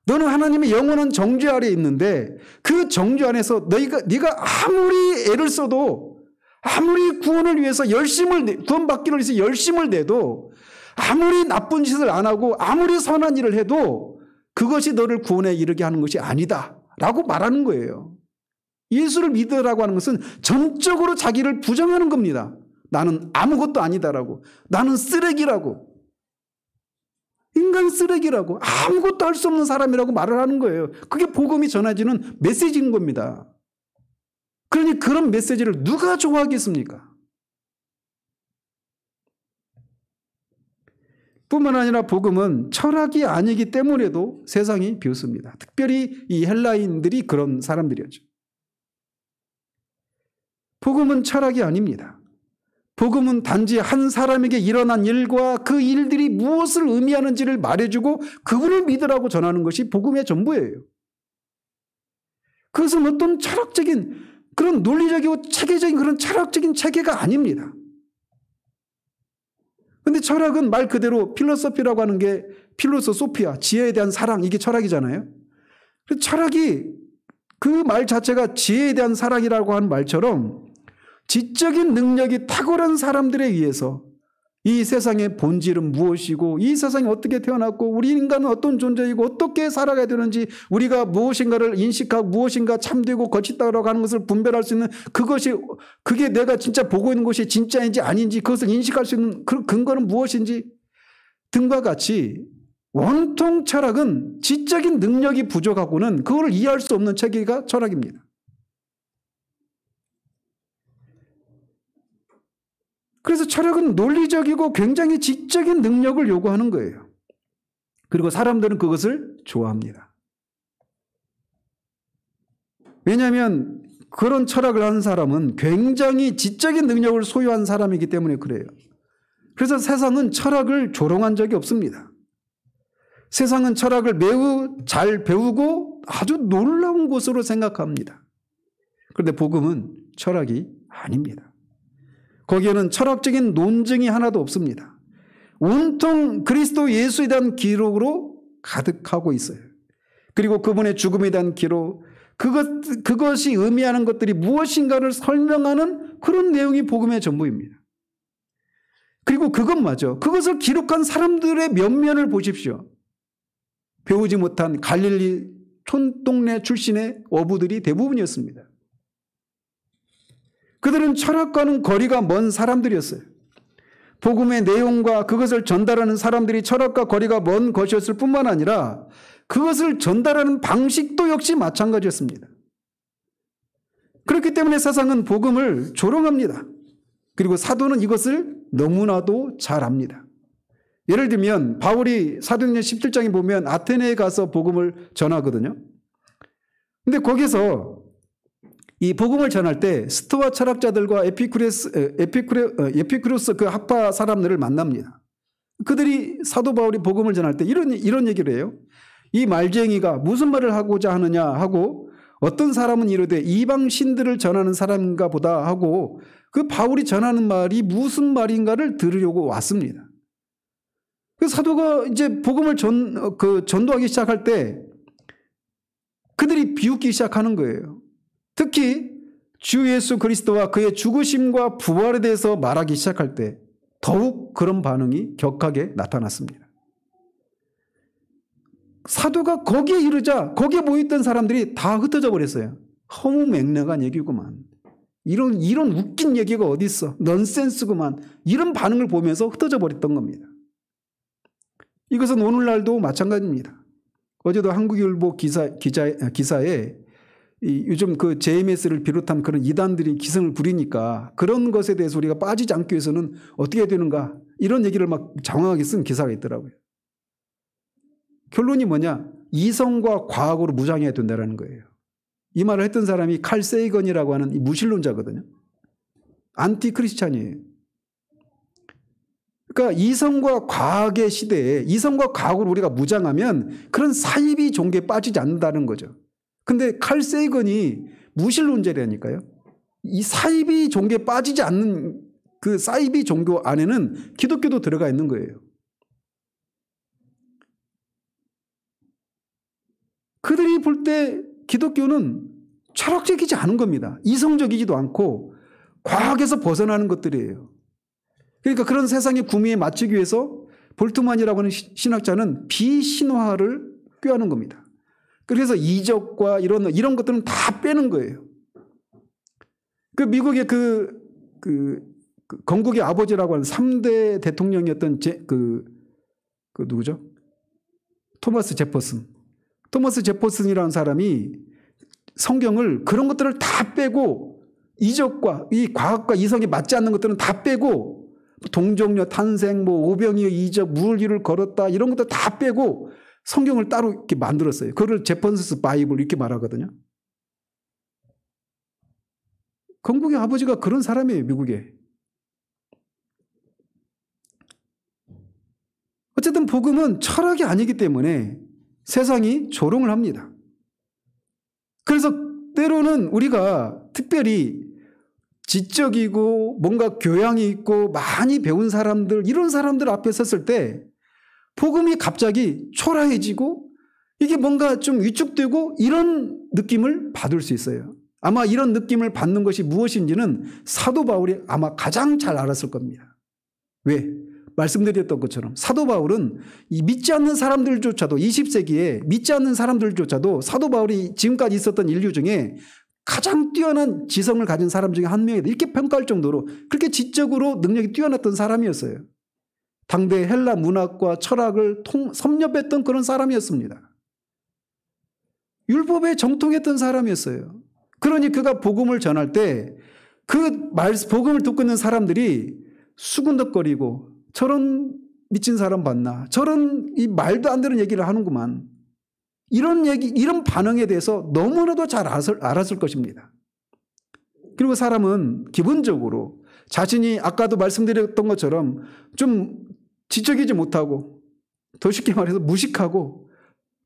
[SPEAKER 1] 너는 하나님의 영원한 정죄 아래에 있는데 그 정죄 안에서 네가 아무리 애를 써도, 아무리 구원을 위해서 구원받기를 위해서 열심을 내도, 아무리 나쁜 짓을 안 하고 아무리 선한 일을 해도 그것이 너를 구원에 이르게 하는 것이 아니다 라고 말하는 거예요. 예수를 믿으라고 하는 것은 전적으로 자기를 부정하는 겁니다. 나는 아무것도 아니다라고, 나는 쓰레기라고, 인간 쓰레기라고, 아무것도 할 수 없는 사람이라고 말을 하는 거예요. 그게 복음이 전해지는 메시지인 겁니다. 그러니 그런 메시지를 누가 좋아하겠습니까? 뿐만 아니라 복음은 철학이 아니기 때문에도 세상이 비웃습니다. 특별히 이 헬라인들이 그런 사람들이었죠. 복음은 철학이 아닙니다. 복음은 단지 한 사람에게 일어난 일과 그 일들이 무엇을 의미하는지를 말해주고 그분을 믿으라고 전하는 것이 복음의 전부예요. 그것은 어떤 철학적인 그런 논리적이고 체계적인 그런 철학적인 체계가 아닙니다. 그런데 철학은 말 그대로 필로소피라고 하는 게 필로소피아, 지혜에 대한 사랑, 이게 철학이잖아요. 철학이 그 말 자체가 지혜에 대한 사랑이라고 하는 말처럼 지적인 능력이 탁월한 사람들에 의해서 이 세상의 본질은 무엇이고 이 세상이 어떻게 태어났고 우리 인간은 어떤 존재이고 어떻게 살아가야 되는지 우리가 무엇인가를 인식하고 무엇인가 참되고 거짓다라고 하는 것을 분별할 수 있는 그게 내가 진짜 보고 있는 것이 진짜인지 아닌지 그것을 인식할 수 있는 그 근거는 무엇인지 등과 같이 원통 철학은 지적인 능력이 부족하고는 그걸 이해할 수 없는 체계가 철학입니다. 그래서 철학은 논리적이고 굉장히 지적인 능력을 요구하는 거예요. 그리고 사람들은 그것을 좋아합니다. 왜냐하면 그런 철학을 하는 사람은 굉장히 지적인 능력을 소유한 사람이기 때문에 그래요. 그래서 세상은 철학을 조롱한 적이 없습니다. 세상은 철학을 매우 잘 배우고 아주 놀라운 것으로 생각합니다. 그런데 복음은 철학이 아닙니다. 거기에는 철학적인 논증이 하나도 없습니다. 온통 그리스도 예수에 대한 기록으로 가득하고 있어요. 그리고 그분의 죽음에 대한 기록, 그것이 의미하는 것들이 무엇인가를 설명하는 그런 내용이 복음의 전부입니다. 그리고 그것마저 그것을 기록한 사람들의 면면을 보십시오. 배우지 못한 갈릴리 촌동네 출신의 어부들이 대부분이었습니다. 그들은 철학과는 거리가 먼 사람들이었어요. 복음의 내용과 그것을 전달하는 사람들이 철학과 거리가 먼 것이었을 뿐만 아니라 그것을 전달하는 방식도 역시 마찬가지였습니다. 그렇기 때문에 세상은 복음을 조롱합니다. 그리고 사도는 이것을 너무나도 잘 압니다. 예를 들면 바울이 사도행전 17장에 보면 아테네에 가서 복음을 전하거든요. 근데 거기서 이 복음을 전할 때 스토아 철학자들과 에피쿠로스 그 학파 사람들을 만납니다. 그들이 사도 바울이 복음을 전할 때 이런 얘기를 해요. 이 말쟁이가 무슨 말을 하고자 하느냐 하고 어떤 사람은 이르되 이방 신들을 전하는 사람인가 보다 하고 그 바울이 전하는 말이 무슨 말인가를 들으려고 왔습니다. 그 사도가 이제 복음을 전도하기 시작할 때 그들이 비웃기 시작하는 거예요. 특히 주 예수 그리스도와 그의 죽으심과 부활에 대해서 말하기 시작할 때 더욱 그런 반응이 격하게 나타났습니다. 사도가 거기에 이르자 거기에 모였던 사람들이 다 흩어져 버렸어요. 허무맹랑한 얘기구만. 이런 웃긴 얘기가 어디 있어. 넌센스구만. 이런 반응을 보면서 흩어져 버렸던 겁니다. 이것은 오늘날도 마찬가지입니다. 어제도 한국일보 기사에 요즘 그 JMS를 비롯한 그런 이단들이 기승을 부리니까 그런 것에 대해서 우리가 빠지지 않기 위해서는 어떻게 해야 되는가 이런 얘기를 막 장황하게 쓴 기사가 있더라고요. 결론이 뭐냐? 이성과 과학으로 무장해야 된다는 거예요. 이 말을 했던 사람이 칼 세이건이라고 하는 이 무신론자거든요. 안티 크리스찬이에요. 그러니까 이성과 과학의 시대에 이성과 과학으로 우리가 무장하면 그런 사이비 종교에 빠지지 않는다는 거죠. 근데 칼 세이건이 무신론자라니까요. 이 사이비 종교에 빠지지 않는 그 사이비 종교 안에는 기독교도 들어가 있는 거예요. 그들이 볼 때 기독교는 철학적이지 않은 겁니다. 이성적이지도 않고 과학에서 벗어나는 것들이에요. 그러니까 그런 세상의 구미에 맞추기 위해서 볼트만이라고 하는 신학자는 비신화를 꾀하는 겁니다. 그래서 이적과 이런 것들은 다 빼는 거예요. 그 미국의 그 건국의 아버지라고 하는 3대 대통령이었던 누구죠? 토마스 제퍼슨이라는 사람이 성경을 그런 것들을 다 빼고 이적과 이 과학과 이성에 맞지 않는 것들은 다 빼고 동정녀 탄생, 오병이의 이적, 물기를 걸었다 이런 것들 다 빼고 성경을 따로 이렇게 만들었어요. 그걸 제퍼슨스 바이블 이렇게 말하거든요. 건국의 아버지가 그런 사람이에요, 미국에. 어쨌든 복음은 철학이 아니기 때문에 세상이 조롱을 합니다. 그래서 때로는 우리가 특별히 지적이고 뭔가 교양이 있고 많이 배운 사람들 이런 사람들 앞에 섰을 때 복음이 갑자기 초라해지고 이게 뭔가 좀 위축되고 이런 느낌을 받을 수 있어요. 아마 이런 느낌을 받는 것이 무엇인지는 사도 바울이 아마 가장 잘 알았을 겁니다. 왜? 말씀드렸던 것처럼 사도 바울은 이 믿지 않는 사람들조차도 20세기에 믿지 않는 사람들조차도 사도 바울이 지금까지 있었던 인류 중에 가장 뛰어난 지성을 가진 사람 중에 한 명이다. 이렇게 평가할 정도로 그렇게 지적으로 능력이 뛰어났던 사람이었어요. 당대 헬라 문학과 철학을 섭렵했던 그런 사람이었습니다. 율법에 정통했던 사람이었어요. 그러니 그가 복음을 전할 때 그 복음을 듣고 있는 사람들이 수군덕거리고 저런 미친 사람 봤나? 저런 이 말도 안 되는 얘기를 하는구만. 이런 반응에 대해서 너무나도 잘 알았을 것입니다. 그리고 사람은 기본적으로 자신이 아까도 말씀드렸던 것처럼 좀 지적이지 못하고 더 쉽게 말해서 무식하고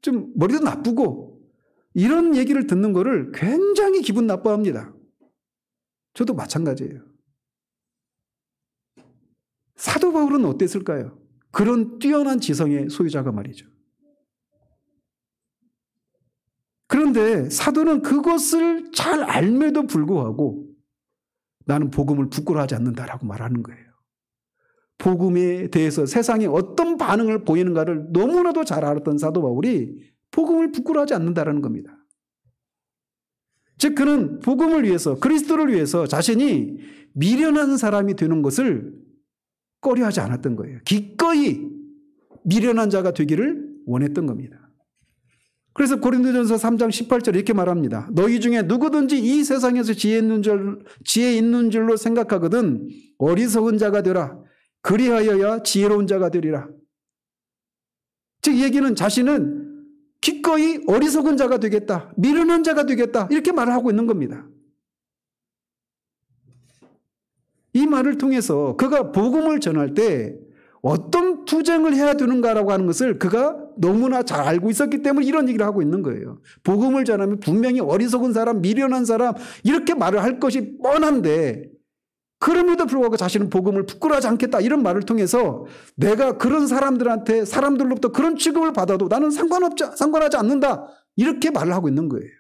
[SPEAKER 1] 좀 머리도 나쁘고 이런 얘기를 듣는 거를 굉장히 기분 나빠합니다. 저도 마찬가지예요. 사도 바울은 어땠을까요? 그런 뛰어난 지성의 소유자가 말이죠. 그런데 사도는 그것을 잘 알매도 불구하고 나는 복음을 부끄러워하지 않는다라고 말하는 거예요. 복음에 대해서 세상에 어떤 반응을 보이는가를 너무나도 잘 알았던 사도 바울이 복음을 부끄러워하지 않는다라는 겁니다. 즉 그는 복음을 위해서 그리스도를 위해서 자신이 미련한 사람이 되는 것을 꺼려하지 않았던 거예요. 기꺼이 미련한 자가 되기를 원했던 겁니다. 그래서 고린도전서 3장 18절 이렇게 말합니다. 너희 중에 누구든지 이 세상에서 지혜 있는 줄로 생각하거든 어리석은 자가 되라. 그리하여야 지혜로운 자가 되리라. 즉 이 얘기는 자신은 기꺼이 어리석은 자가 되겠다. 미련한 자가 되겠다. 이렇게 말을 하고 있는 겁니다. 이 말을 통해서 그가 복음을 전할 때 어떤 투쟁을 해야 되는가라고 하는 것을 그가 너무나 잘 알고 있었기 때문에 이런 얘기를 하고 있는 거예요. 복음을 전하면 분명히 어리석은 사람, 미련한 사람 이렇게 말을 할 것이 뻔한데 그럼에도 불구하고 자신은 복음을 부끄러워하지 않겠다 이런 말을 통해서 내가 그런 사람들로부터 그런 취급을 받아도 나는 상관하지 않는다 이렇게 말을 하고 있는 거예요.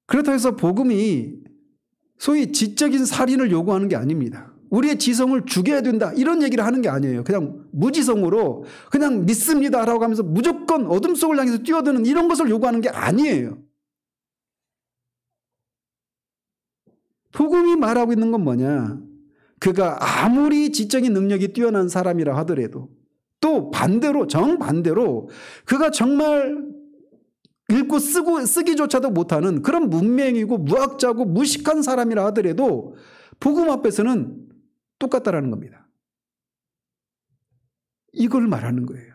[SPEAKER 1] 그렇다고 해서 복음이 소위 지적인 살인을 요구하는 게 아닙니다. 우리의 지성을 죽여야 된다 이런 얘기를 하는 게 아니에요. 그냥 무지성으로 그냥 믿습니다라고 하면서 무조건 어둠 속을 향해서 뛰어드는 이런 것을 요구하는 게 아니에요. 복음이 말하고 있는 건 뭐냐? 그가 아무리 지적인 능력이 뛰어난 사람이라 하더라도 또 반대로 정반대로 그가 정말 읽고 쓰기조차도 못하는 그런 문맹이고 무학자고 무식한 사람이라 하더라도 복음 앞에서는 똑같다라는 겁니다. 이걸 말하는 거예요.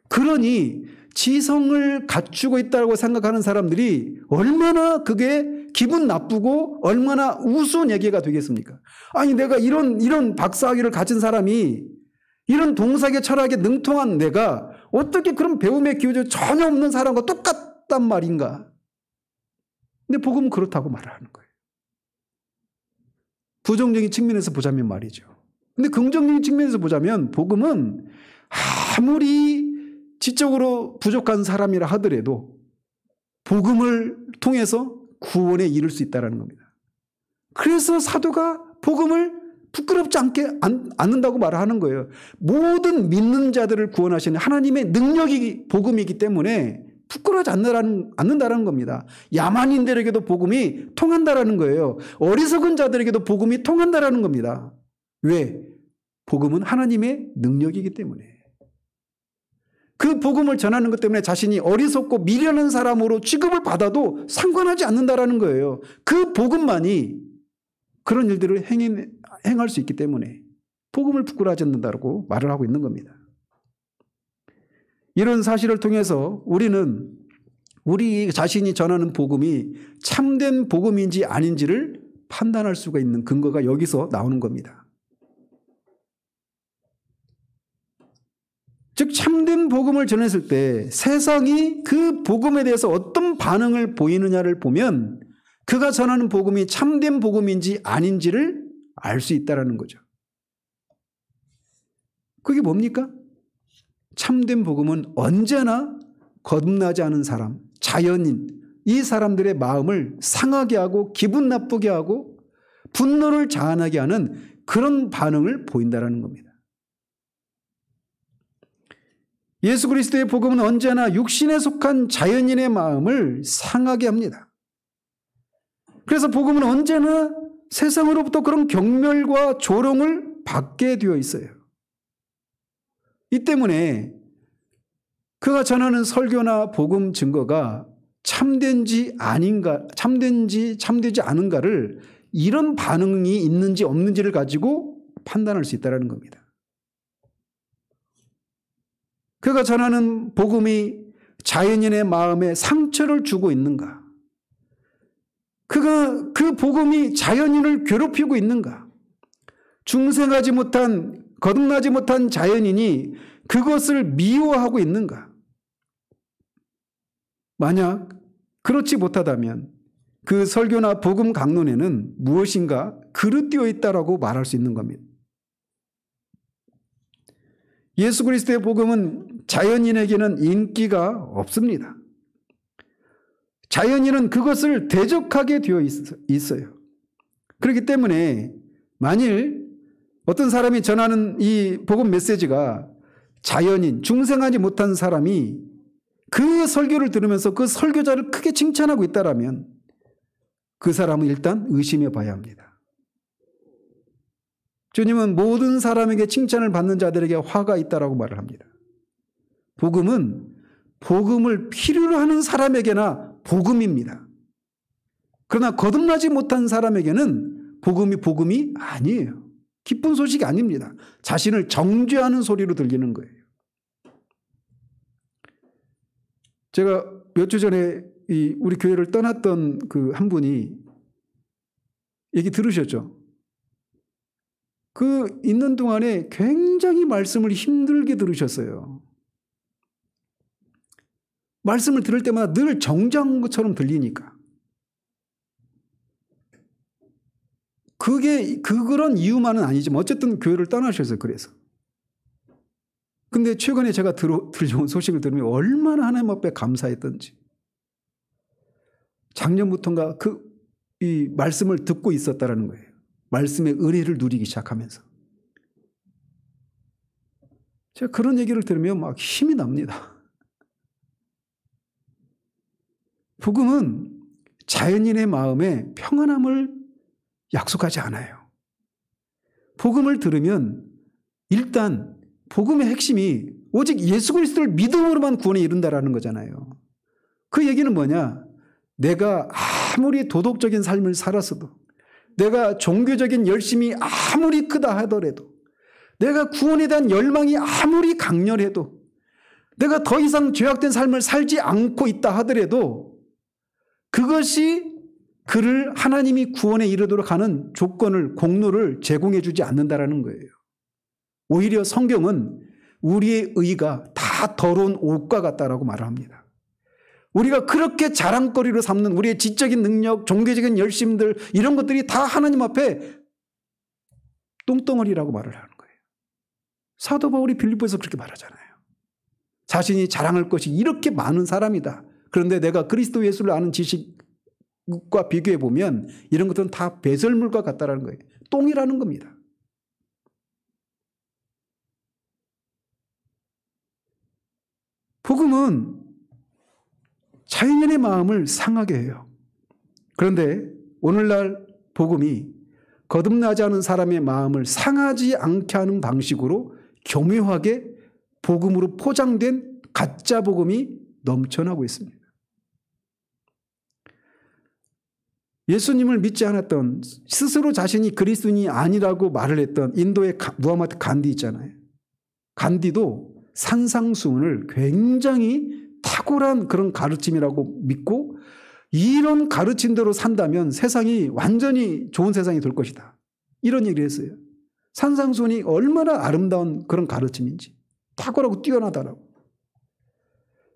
[SPEAKER 1] 그러니 지성을 갖추고 있다고 생각하는 사람들이 얼마나 그게 기분 나쁘고 얼마나 우스운 얘기가 되겠습니까? 아니 내가 이런 박사학위를 가진 사람이 이런 동사계 철학에 능통한 내가 어떻게 그런 배움의 기호가 전혀 없는 사람과 똑같단 말인가? 근데 복음은 그렇다고 말하는 거예요. 부정적인 측면에서 보자면 말이죠. 근데 긍정적인 측면에서 보자면 복음은 아무리 지적으로 부족한 사람이라 하더라도 복음을 통해서 구원에 이를 수 있다는 겁니다. 그래서 사도가 복음을 부끄럽지 않는다고 말을 하는 거예요. 모든 믿는 자들을 구원하시는 하나님의 능력이 복음이기 때문에 부끄러워하지 않는다는 겁니다. 야만인들에게도 복음이 통한다라는 거예요. 어리석은 자들에게도 복음이 통한다라는 겁니다. 왜? 복음은 하나님의 능력이기 때문에. 그 복음을 전하는 것 때문에 자신이 어리석고 미련한 사람으로 취급을 받아도 상관하지 않는다라는 거예요. 그 복음만이 그런 일들을 행할 수 있기 때문에 복음을 부끄러워하지 않는다고 말을 하고 있는 겁니다. 이런 사실을 통해서 우리는 우리 자신이 전하는 복음이 참된 복음인지 아닌지를 판단할 수가 있는 근거가 여기서 나오는 겁니다. 즉 참된 복음을 전했을 때 세상이 그 복음에 대해서 어떤 반응을 보이느냐를 보면 그가 전하는 복음이 참된 복음인지 아닌지를 알 수 있다는 거죠. 그게 뭡니까? 참된 복음은 언제나 거듭나지 않은 사람, 자연인, 이 사람들의 마음을 상하게 하고 기분 나쁘게 하고 분노를 자아나게 하는 그런 반응을 보인다는 겁니다. 예수 그리스도의 복음은 언제나 육신에 속한 자연인의 마음을 상하게 합니다. 그래서 복음은 언제나 세상으로부터 그런 경멸과 조롱을 받게 되어 있어요. 이 때문에 그가 전하는 설교나 복음 증거가 참된지 아닌가, 참되지 않은가를 이런 반응이 있는지 없는지를 가지고 판단할 수 있다는 겁니다. 그가 전하는 복음이 자연인의 마음에 상처를 주고 있는가? 그가 그 복음이 자연인을 괴롭히고 있는가? 중생하지 못한, 거듭나지 못한 자연인이 그것을 미워하고 있는가? 만약 그렇지 못하다면 그 설교나 복음 강론에는 무엇인가 그릇되어 있다라고 말할 수 있는 겁니다. 예수 그리스도의 복음은 자연인에게는 인기가 없습니다. 자연인은 그것을 대적하게 되어 있어요. 그렇기 때문에 만일 어떤 사람이 전하는 이 복음 메시지가 자연인, 중생하지 못한 사람이 그 설교를 들으면서 그 설교자를 크게 칭찬하고 있다라면 그 사람은 일단 의심해 봐야 합니다. 주님은 모든 사람에게 칭찬을 받는 자들에게 화가 있다라고 말을 합니다. 복음은 복음을 필요로 하는 사람에게나 복음입니다. 그러나 거듭나지 못한 사람에게는 복음이 아니에요. 기쁜 소식이 아닙니다. 자신을 정죄하는 소리로 들리는 거예요. 제가 몇 주 전에 우리 교회를 떠났던 그 한 분이 얘기 들으셨죠? 그 있는 동안에 굉장히 말씀을 힘들게 들으셨어요. 말씀을 들을 때마다 늘 정죄한 것처럼 들리니까. 그런 이유만은 아니지만 어쨌든 교회를 떠나셨어요. 그래서. 근데 최근에 제가 들려온 소식을 들으면 얼마나 하나님 앞에 감사했던지. 작년부터인가 이 말씀을 듣고 있었다라는 거예요. 말씀의 은혜를 누리기 시작하면서. 제가 그런 얘기를 들으면 막 힘이 납니다. 복음은 자연인의 마음에 평안함을 약속하지 않아요. 복음을 들으면 일단 복음의 핵심이 오직 예수 그리스도를 믿음으로만 구원에 이른다라는 거잖아요. 그 얘기는 뭐냐? 내가 아무리 도덕적인 삶을 살았어도, 내가 종교적인 열심이 아무리 크다 하더라도, 내가 구원에 대한 열망이 아무리 강렬해도, 내가 더 이상 죄악된 삶을 살지 않고 있다 하더라도 그것이 그를 하나님이 구원에 이르도록 하는 조건을, 공로를 제공해 주지 않는다라는 거예요. 오히려 성경은 우리의 의가 다 더러운 옷과 같다라고 말을 합니다. 우리가 그렇게 자랑거리로 삼는 우리의 지적인 능력, 종교적인 열심들, 이런 것들이 다 하나님 앞에 똥덩어리라고 말을 하는 거예요. 사도 바울이 빌립보에서 그렇게 말하잖아요. 자신이 자랑할 것이 이렇게 많은 사람이다. 그런데 내가 그리스도 예수를 아는 지식과 비교해 보면 이런 것들은 다 배설물과 같다라는 거예요. 똥이라는 겁니다. 복음은 자연인의 마음을 상하게 해요. 그런데 오늘날 복음이 거듭나지 않은 사람의 마음을 상하지 않게 하는 방식으로 교묘하게 복음으로 포장된 가짜 복음이 넘쳐나고 있습니다. 예수님을 믿지 않았던, 스스로 자신이 그리스도인이 아니라고 말을 했던 인도의 무하마드 간디 있잖아요. 간디도 산상수훈을 굉장히 탁월한 그런 가르침이라고 믿고, 이런 가르침대로 산다면 세상이 완전히 좋은 세상이 될 것이다, 이런 얘기를 했어요. 산상수훈이 얼마나 아름다운 그런 가르침인지, 탁월하고 뛰어나다라고.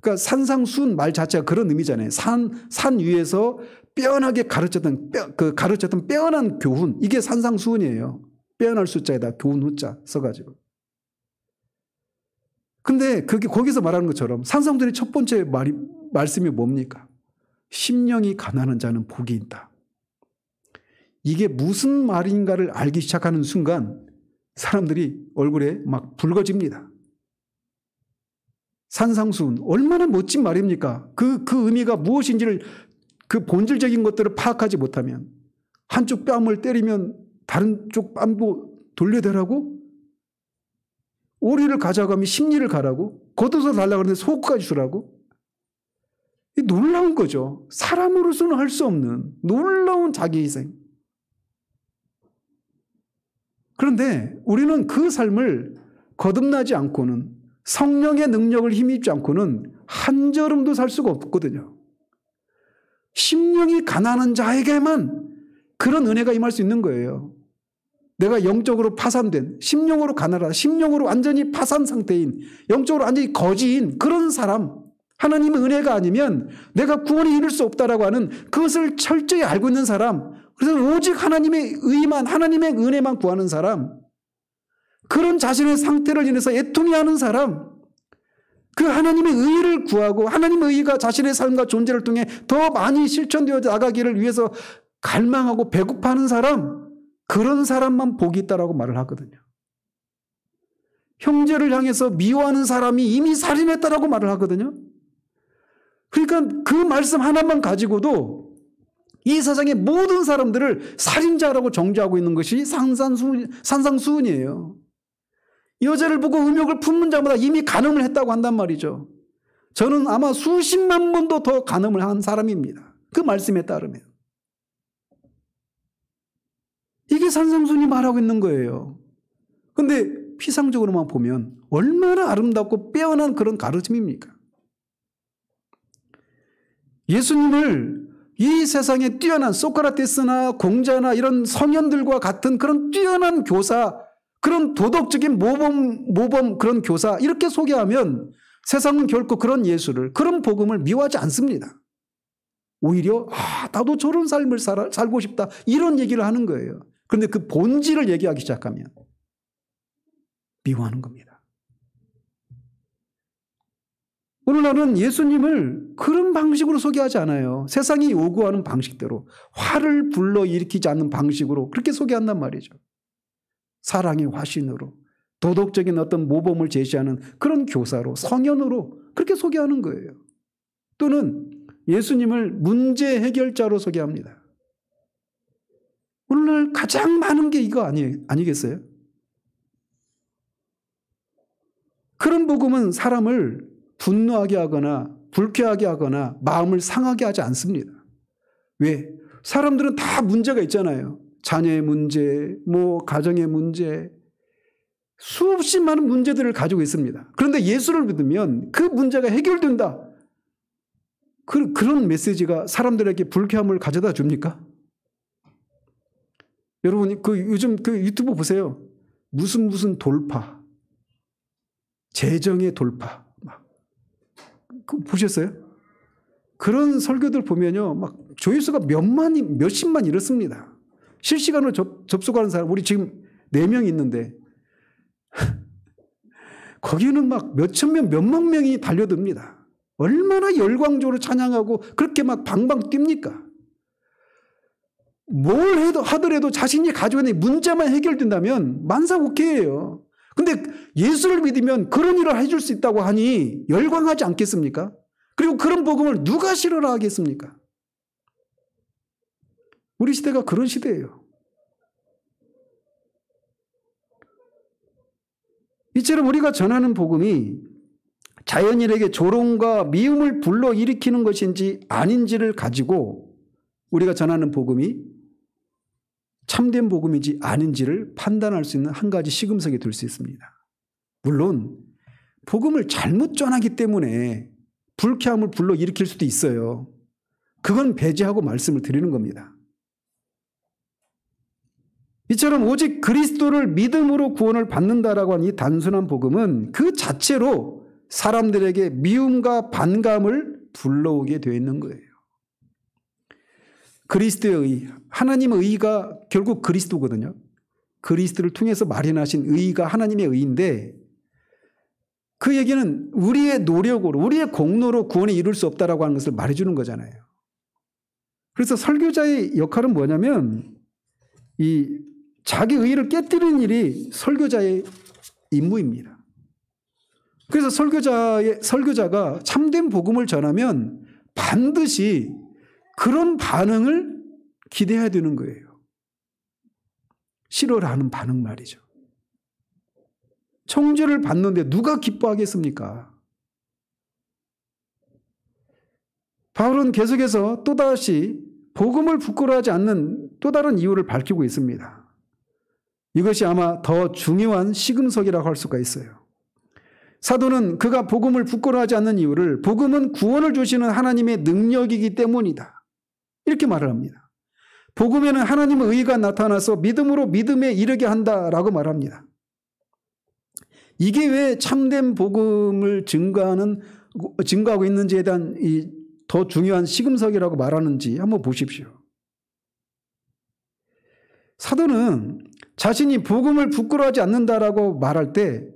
[SPEAKER 1] 그러니까 산상수훈 말 자체가 그런 의미잖아요. 산 위에서 빼어나게 가르쳤던 빼어난 교훈, 이게 산상수훈이에요. 빼어날 숫자에다 교훈 후자 써가지고. 근데 그게 거기서 말하는 것처럼 산상수훈의 첫 번째 말씀이 뭡니까? 심령이 가난한 자는 복이 있다. 이게 무슨 말인가를 알기 시작하는 순간 사람들이 얼굴에 막 붉어집니다. 산상수훈 얼마나 멋진 말입니까? 그 의미가 무엇인지를, 그 본질적인 것들을 파악하지 못하면, 한쪽 뺨을 때리면 다른 쪽 뺨도 돌려대라고, 오리를 가져가면 심리를 가라고, 걷어서 달라고 하는데 속까지 주라고. 놀라운 거죠. 사람으로서는 할 수 없는 놀라운 자기희생. 그런데 우리는 그 삶을 거듭나지 않고는, 성령의 능력을 힘입지 않고는 한 걸음도 살 수가 없거든요. 심령이 가난한 자에게만 그런 은혜가 임할 수 있는 거예요. 내가 영적으로 파산된, 심령으로 가난하다, 심령으로 완전히 파산 상태인, 영적으로 완전히 거지인 그런 사람, 하나님의 은혜가 아니면 내가 구원에 이를 수 없다라고 하는 그것을 철저히 알고 있는 사람, 그래서 오직 하나님의 의만, 하나님의 은혜만 구하는 사람, 그런 자신의 상태를 인해서 애통해하는 사람, 그 하나님의 의를 구하고 하나님의 의가 자신의 삶과 존재를 통해 더 많이 실천되어 나가기를 위해서 갈망하고 배고파하는 사람, 그런 사람만 복이 있다라고 말을 하거든요. 형제를 향해서 미워하는 사람이 이미 살인했다라고 말을 하거든요. 그러니까 그 말씀 하나만 가지고도 이 세상의 모든 사람들을 살인자라고 정죄하고 있는 것이 산상수훈이에요. 여자를 보고 음욕을 품는 자마다 이미 간음을 했다고 한단 말이죠. 저는 아마 수십만 번도 더 간음을 한 사람입니다. 그 말씀에 따르면. 이게 산상수훈이 말하고 있는 거예요. 그런데 피상적으로만 보면 얼마나 아름답고 빼어난 그런 가르침입니까? 예수님을 이 세상에 뛰어난 소크라테스나 공자나 이런 성현들과 같은 그런 뛰어난 교사, 그런 도덕적인 모범 그런 교사, 이렇게 소개하면 세상은 결코 그런 예수를, 그런 복음을 미워하지 않습니다. 오히려 나도 저런 삶을 살고 싶다, 이런 얘기를 하는 거예요. 그런데 그 본질을 얘기하기 시작하면 미워하는 겁니다. 오늘날은 예수님을 그런 방식으로 소개하지 않아요. 세상이 요구하는 방식대로, 화를 불러일으키지 않는 방식으로 그렇게 소개한단 말이죠. 사랑의 화신으로, 도덕적인 어떤 모범을 제시하는 그런 교사로, 성현으로 그렇게 소개하는 거예요. 또는 예수님을 문제 해결자로 소개합니다. 오늘날 가장 많은 게 이거 아니겠어요? 그런 복음은 사람을 분노하게 하거나 불쾌하게 하거나 마음을 상하게 하지 않습니다. 왜? 사람들은 다 문제가 있잖아요. 자녀의 문제, 가정의 문제, 수없이 많은 문제들을 가지고 있습니다. 그런데 예수를 믿으면 그 문제가 해결된다. 그런 메시지가 사람들에게 불쾌함을 가져다 줍니까? 여러분, 요즘 유튜브 보세요. 무슨 돌파, 재정의 돌파, 보셨어요? 그런 설교들 보면요, 조회수가 몇십만 이렇습니다. 실시간으로 접속하는 사람, 우리 지금 4명 있는데, 거기는 몇천 명, 몇만 명이 달려듭니다. 얼마나 열광적으로 찬양하고 그렇게 방방 뜁니까? 뭘 하더라도 자신이 가지고 있는 문제만 해결된다면 만사오케이예요. 근데 예수를 믿으면 그런 일을 해줄 수 있다고 하니 열광하지 않겠습니까? 그리고 그런 복음을 누가 싫어라 하겠습니까? 우리 시대가 그런 시대예요. 이처럼 우리가 전하는 복음이 자연인에게 조롱과 미움을 불러일으키는 것인지 아닌지를 가지고 우리가 전하는 복음이 참된 복음인지 아닌지를 판단할 수 있는 한 가지 시금석이 될 수 있습니다. 물론 복음을 잘못 전하기 때문에 불쾌함을 불러일으킬 수도 있어요. 그건 배제하고 말씀을 드리는 겁니다. 이처럼 오직 그리스도를 믿음으로 구원을 받는다라고 하는 이 단순한 복음은 그 자체로 사람들에게 미움과 반감을 불러오게 되어 있는 거예요. 그리스도의 의, 하나님의 의가 결국 그리스도거든요. 그리스도를 통해서 마련하신 의가 하나님의 의인데 그 얘기는 우리의 노력으로, 우리의 공로로 구원에 이룰 수 없다라고 하는 것을 말해주는 거잖아요. 그래서 설교자의 역할은 뭐냐면 이 자기 의의를 깨뜨리는 일이 설교자의 임무입니다. 그래서 설교자가 참된 복음을 전하면 반드시 그런 반응을 기대해야 되는 거예요. 싫어하는 반응 말이죠. 청죄를 받는데 누가 기뻐하겠습니까? 바울은 계속해서 또다시 복음을 부끄러워하지 않는 또 다른 이유를 밝히고 있습니다. 이것이 아마 더 중요한 시금석이라고 할 수가 있어요. 사도는 그가 복음을 부끄러워하지 않는 이유를 복음은 구원을 주시는 하나님의 능력이기 때문이다. 이렇게 말을 합니다. 복음에는 하나님의 의가 나타나서 믿음으로 믿음에 이르게 한다라고 말합니다. 이게 왜 참된 복음을 증거하고 있는지에 대한 더 중요한 시금석이라고 말하는지 한번 보십시오. 사도는 자신이 복음을 부끄러워하지 않는다라고 말할 때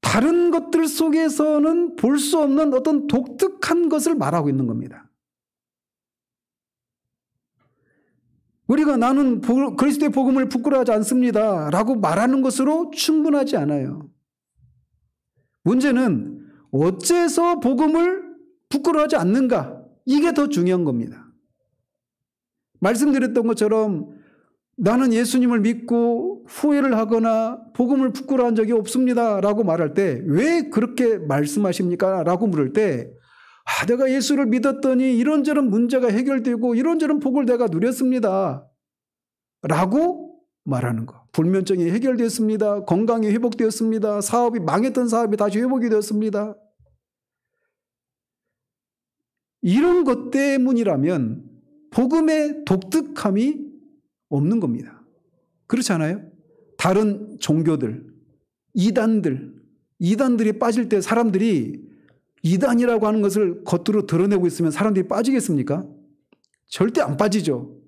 [SPEAKER 1] 다른 것들 속에서는 볼 수 없는 어떤 독특한 것을 말하고 있는 겁니다. 우리가 나는 그리스도의 복음을 부끄러워하지 않습니다 라고 말하는 것으로 충분하지 않아요. 문제는 어째서 복음을 부끄러워하지 않는가? 이게 더 중요한 겁니다. 말씀드렸던 것처럼 나는 예수님을 믿고 후회를 하거나 복음을 부끄러워한 적이 없습니다 라고 말할 때 왜 그렇게 말씀하십니까? 라고 물을 때 내가 예수를 믿었더니 이런저런 문제가 해결되고 이런저런 복을 내가 누렸습니다 라고 말하는 거. 불면증이 해결되었습니다. 건강이 회복되었습니다. 사업이 망했던 사업이 다시 회복이 되었습니다. 이런 것 때문이라면 복음의 독특함이 없는 겁니다. 그렇지 않아요? 다른 종교들, 이단들이 빠질 때 사람들이 이단이라고 하는 것을 겉으로 드러내고 있으면 사람들이 빠지겠습니까? 절대 안 빠지죠.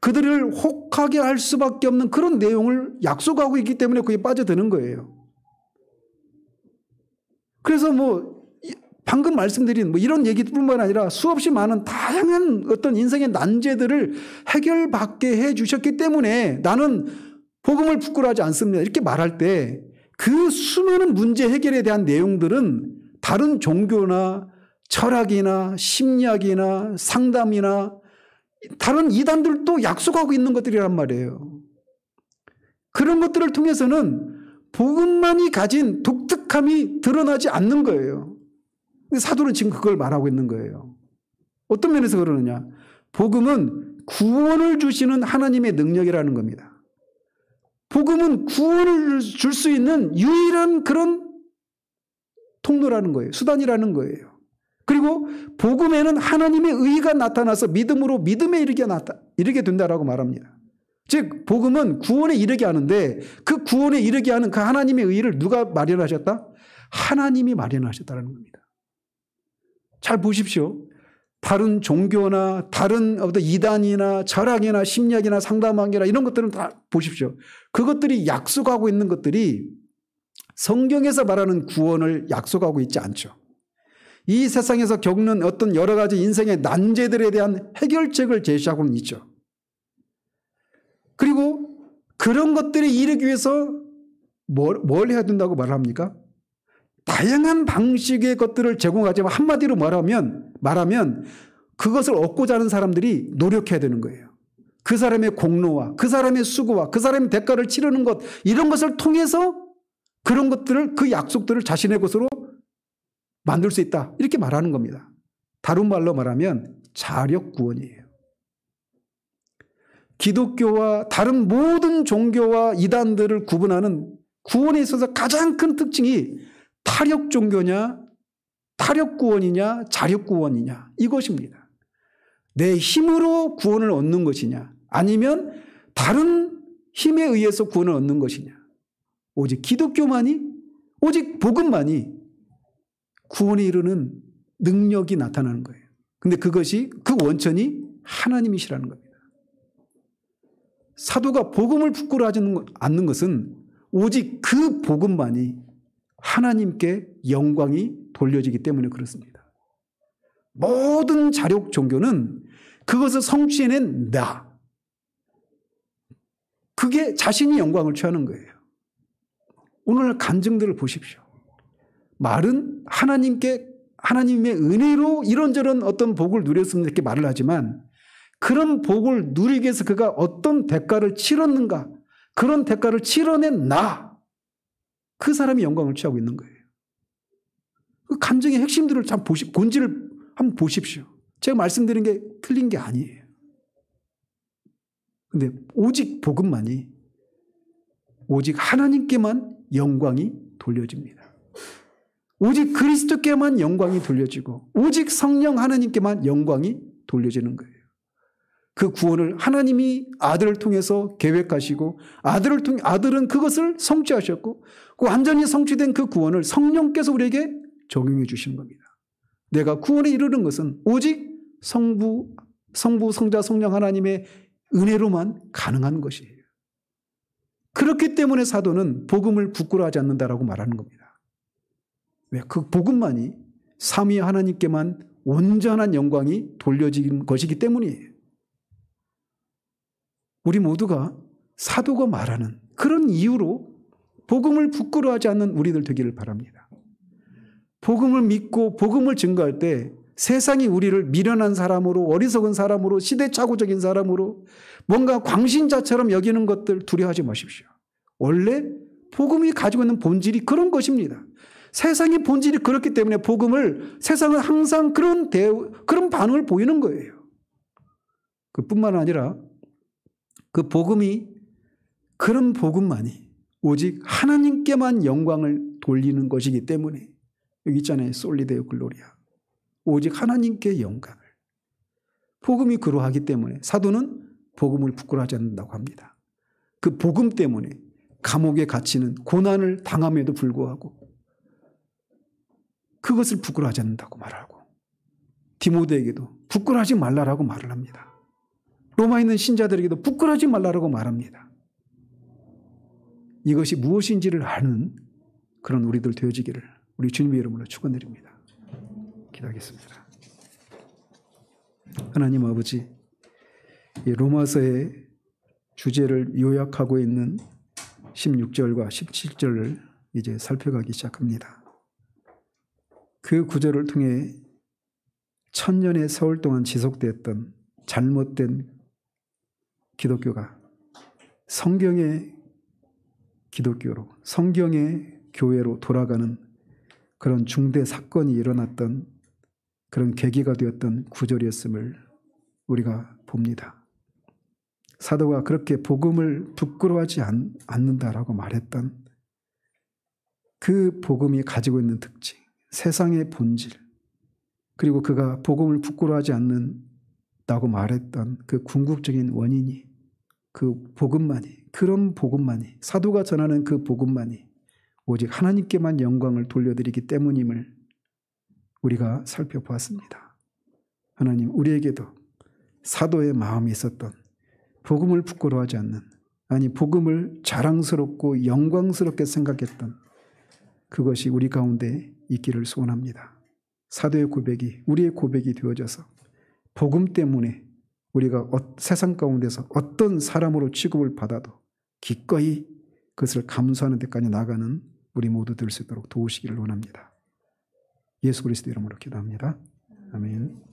[SPEAKER 1] 그들을 혹하게 할 수밖에 없는 그런 내용을 약속하고 있기 때문에 그게 빠져드는 거예요. 그래서 방금 말씀드린 이런 얘기뿐만 아니라 수없이 많은 다양한 어떤 인생의 난제들을 해결받게 해 주셨기 때문에 나는 복음을 부끄러워하지 않습니다. 이렇게 말할 때 그 수많은 문제 해결에 대한 내용들은 다른 종교나 철학이나 심리학이나 상담이나 다른 이단들도 약속하고 있는 것들이란 말이에요. 그런 것들을 통해서는 복음만이 가진 독특한 악함이 드러나지 않는 거예요. 근데 사도는 지금 그걸 말하고 있는 거예요. 어떤 면에서 그러느냐? 복음은 구원을 주시는 하나님의 능력이라는 겁니다. 복음은 구원을 줄 수 있는 유일한 그런 통로라는 거예요. 수단이라는 거예요. 그리고 복음에는 하나님의 의가 나타나서 믿음으로 믿음에 이르게 된다라고 말합니다. 즉 복음은 구원에 이르게 하는데 그 구원에 이르게 하는 그 하나님의 의를 누가 마련하셨다? 하나님이 마련하셨다는 겁니다. 잘 보십시오. 다른 종교나 다른 어떤 이단이나 철학이나 심리학이나 상담학이나 이런 것들은 다 보십시오. 그것들이 약속하고 있는 것들이 성경에서 말하는 구원을 약속하고 있지 않죠. 이 세상에서 겪는 어떤 여러 가지 인생의 난제들에 대한 해결책을 제시하고는 있죠. 그리고 그런 것들이 이르기 위해서 뭘 해야 된다고 말합니까? 다양한 방식의 것들을 제공하지만 한마디로 말하면 그것을 얻고자 하는 사람들이 노력해야 되는 거예요. 그 사람의 공로와 그 사람의 수고와 그 사람의 대가를 치르는 것 이런 것을 통해서 그런 것들을 그 약속들을 자신의 것으로 만들 수 있다. 이렇게 말하는 겁니다. 다른 말로 말하면 자력 구원이에요. 기독교와 다른 모든 종교와 이단들을 구분하는 구원에 있어서 가장 큰 특징이 타력 종교냐, 타력 구원이냐, 자력 구원이냐 이것입니다. 내 힘으로 구원을 얻는 것이냐 아니면 다른 힘에 의해서 구원을 얻는 것이냐. 오직 기독교만이 오직 복음만이 구원에 이르는 능력이 나타나는 거예요. 근데 그것이 그 원천이 하나님이시라는 겁니다. 사도가 복음을 부끄러워하지 않는 것은 오직 그 복음만이 하나님께 영광이 돌려지기 때문에 그렇습니다. 모든 자력 종교는 그것을 성취해낸 나. 그게 자신이 영광을 취하는 거예요. 오늘 간증들을 보십시오. 말은 하나님의 은혜로 이런저런 어떤 복을 누렸으면 이렇게 말을 하지만 그런 복을 누리기 위해서 그가 어떤 대가를 치렀는가 그런 대가를 치러낸 나. 그 사람이 영광을 취하고 있는 거예요. 그 감정의 핵심들을 참 본질을 한번 보십시오. 제가 말씀드린 게 틀린 게 아니에요. 근데 오직 복음만이 오직 하나님께만 영광이 돌려집니다. 오직 그리스도께만 영광이 돌려지고 오직 성령 하나님께만 영광이 돌려지는 거예요. 그 구원을 하나님이 아들을 통해서 계획하시고 아들은 그것을 성취하셨고 그 완전히 성취된 그 구원을 성령께서 우리에게 적용해 주시는 겁니다. 내가 구원에 이르는 것은 오직 성부, 성자, 성령 하나님의 은혜로만 가능한 것이에요. 그렇기 때문에 사도는 복음을 부끄러워하지 않는다라고 말하는 겁니다. 왜? 그 복음만이 삼위 하나님께만 온전한 영광이 돌려진 것이기 때문이에요. 우리 모두가 사도가 말하는 그런 이유로 복음을 부끄러워하지 않는 우리들 되기를 바랍니다. 복음을 믿고 복음을 증거할 때 세상이 우리를 미련한 사람으로 어리석은 사람으로 시대착오적인 사람으로 뭔가 광신자처럼 여기는 것들 두려워하지 마십시오. 원래 복음이 가지고 있는 본질이 그런 것입니다. 세상의 본질이 그렇기 때문에 세상은 항상 그런 반응을 보이는 거예요. 그뿐만 아니라 그 복음이 그런 복음만이 오직 하나님께만 영광을 돌리는 것이기 때문에 여기 있잖아요. 솔리데오 글로리아. 오직 하나님께 영광을. 복음이 그러하기 때문에 사도는 복음을 부끄러워하지 않는다고 합니다. 그 복음 때문에 감옥에 갇히는 고난을 당함에도 불구하고 그것을 부끄러워하지 않는다고 말하고 디모데에게도 부끄러워하지 말라라고 말을 합니다. 로마에 있는 신자들에게도 부끄러워하지 말라라고 말합니다. 이것이 무엇인지를 아는 그런 우리들 되어지기를 우리 주님의 이름으로 축원드립니다. 기도하겠습니다. 하나님 아버지, 이 로마서의 주제를 요약하고 있는 16절과 17절을 이제 살펴가기 시작합니다. 그 구절을 통해 1000년의 세월 동안 지속되었던 잘못된 기독교가 성경의 기독교로 성경의 교회로 돌아가는 그런 중대 사건이 일어났던 그런 계기가 되었던 구절이었음을 우리가 봅니다. 사도가 그렇게 복음을 부끄러워하지 않는다라고 말했던 그 복음이 가지고 있는 특징, 세상의 본질, 그리고 그가 복음을 부끄러워하지 않는다고 말했던 그 궁극적인 원인이 그 복음만이, 그런 복음만이, 사도가 전하는 그 복음만이 오직 하나님께만 영광을 돌려드리기 때문임을 우리가 살펴보았습니다. 하나님, 우리에게도 사도의 마음이 있었던 복음을 부끄러워하지 않는, 아니 복음을 자랑스럽고 영광스럽게 생각했던 그것이 우리 가운데 있기를 소원합니다. 사도의 고백이 우리의 고백이 되어져서 복음 때문에 우리가 세상 가운데서 어떤 사람으로 취급을 받아도 기꺼이 그것을 감수하는 데까지 나가는 우리 모두 될 수 있도록 도우시기를 원합니다. 예수 그리스도 이름으로 기도합니다. 아멘.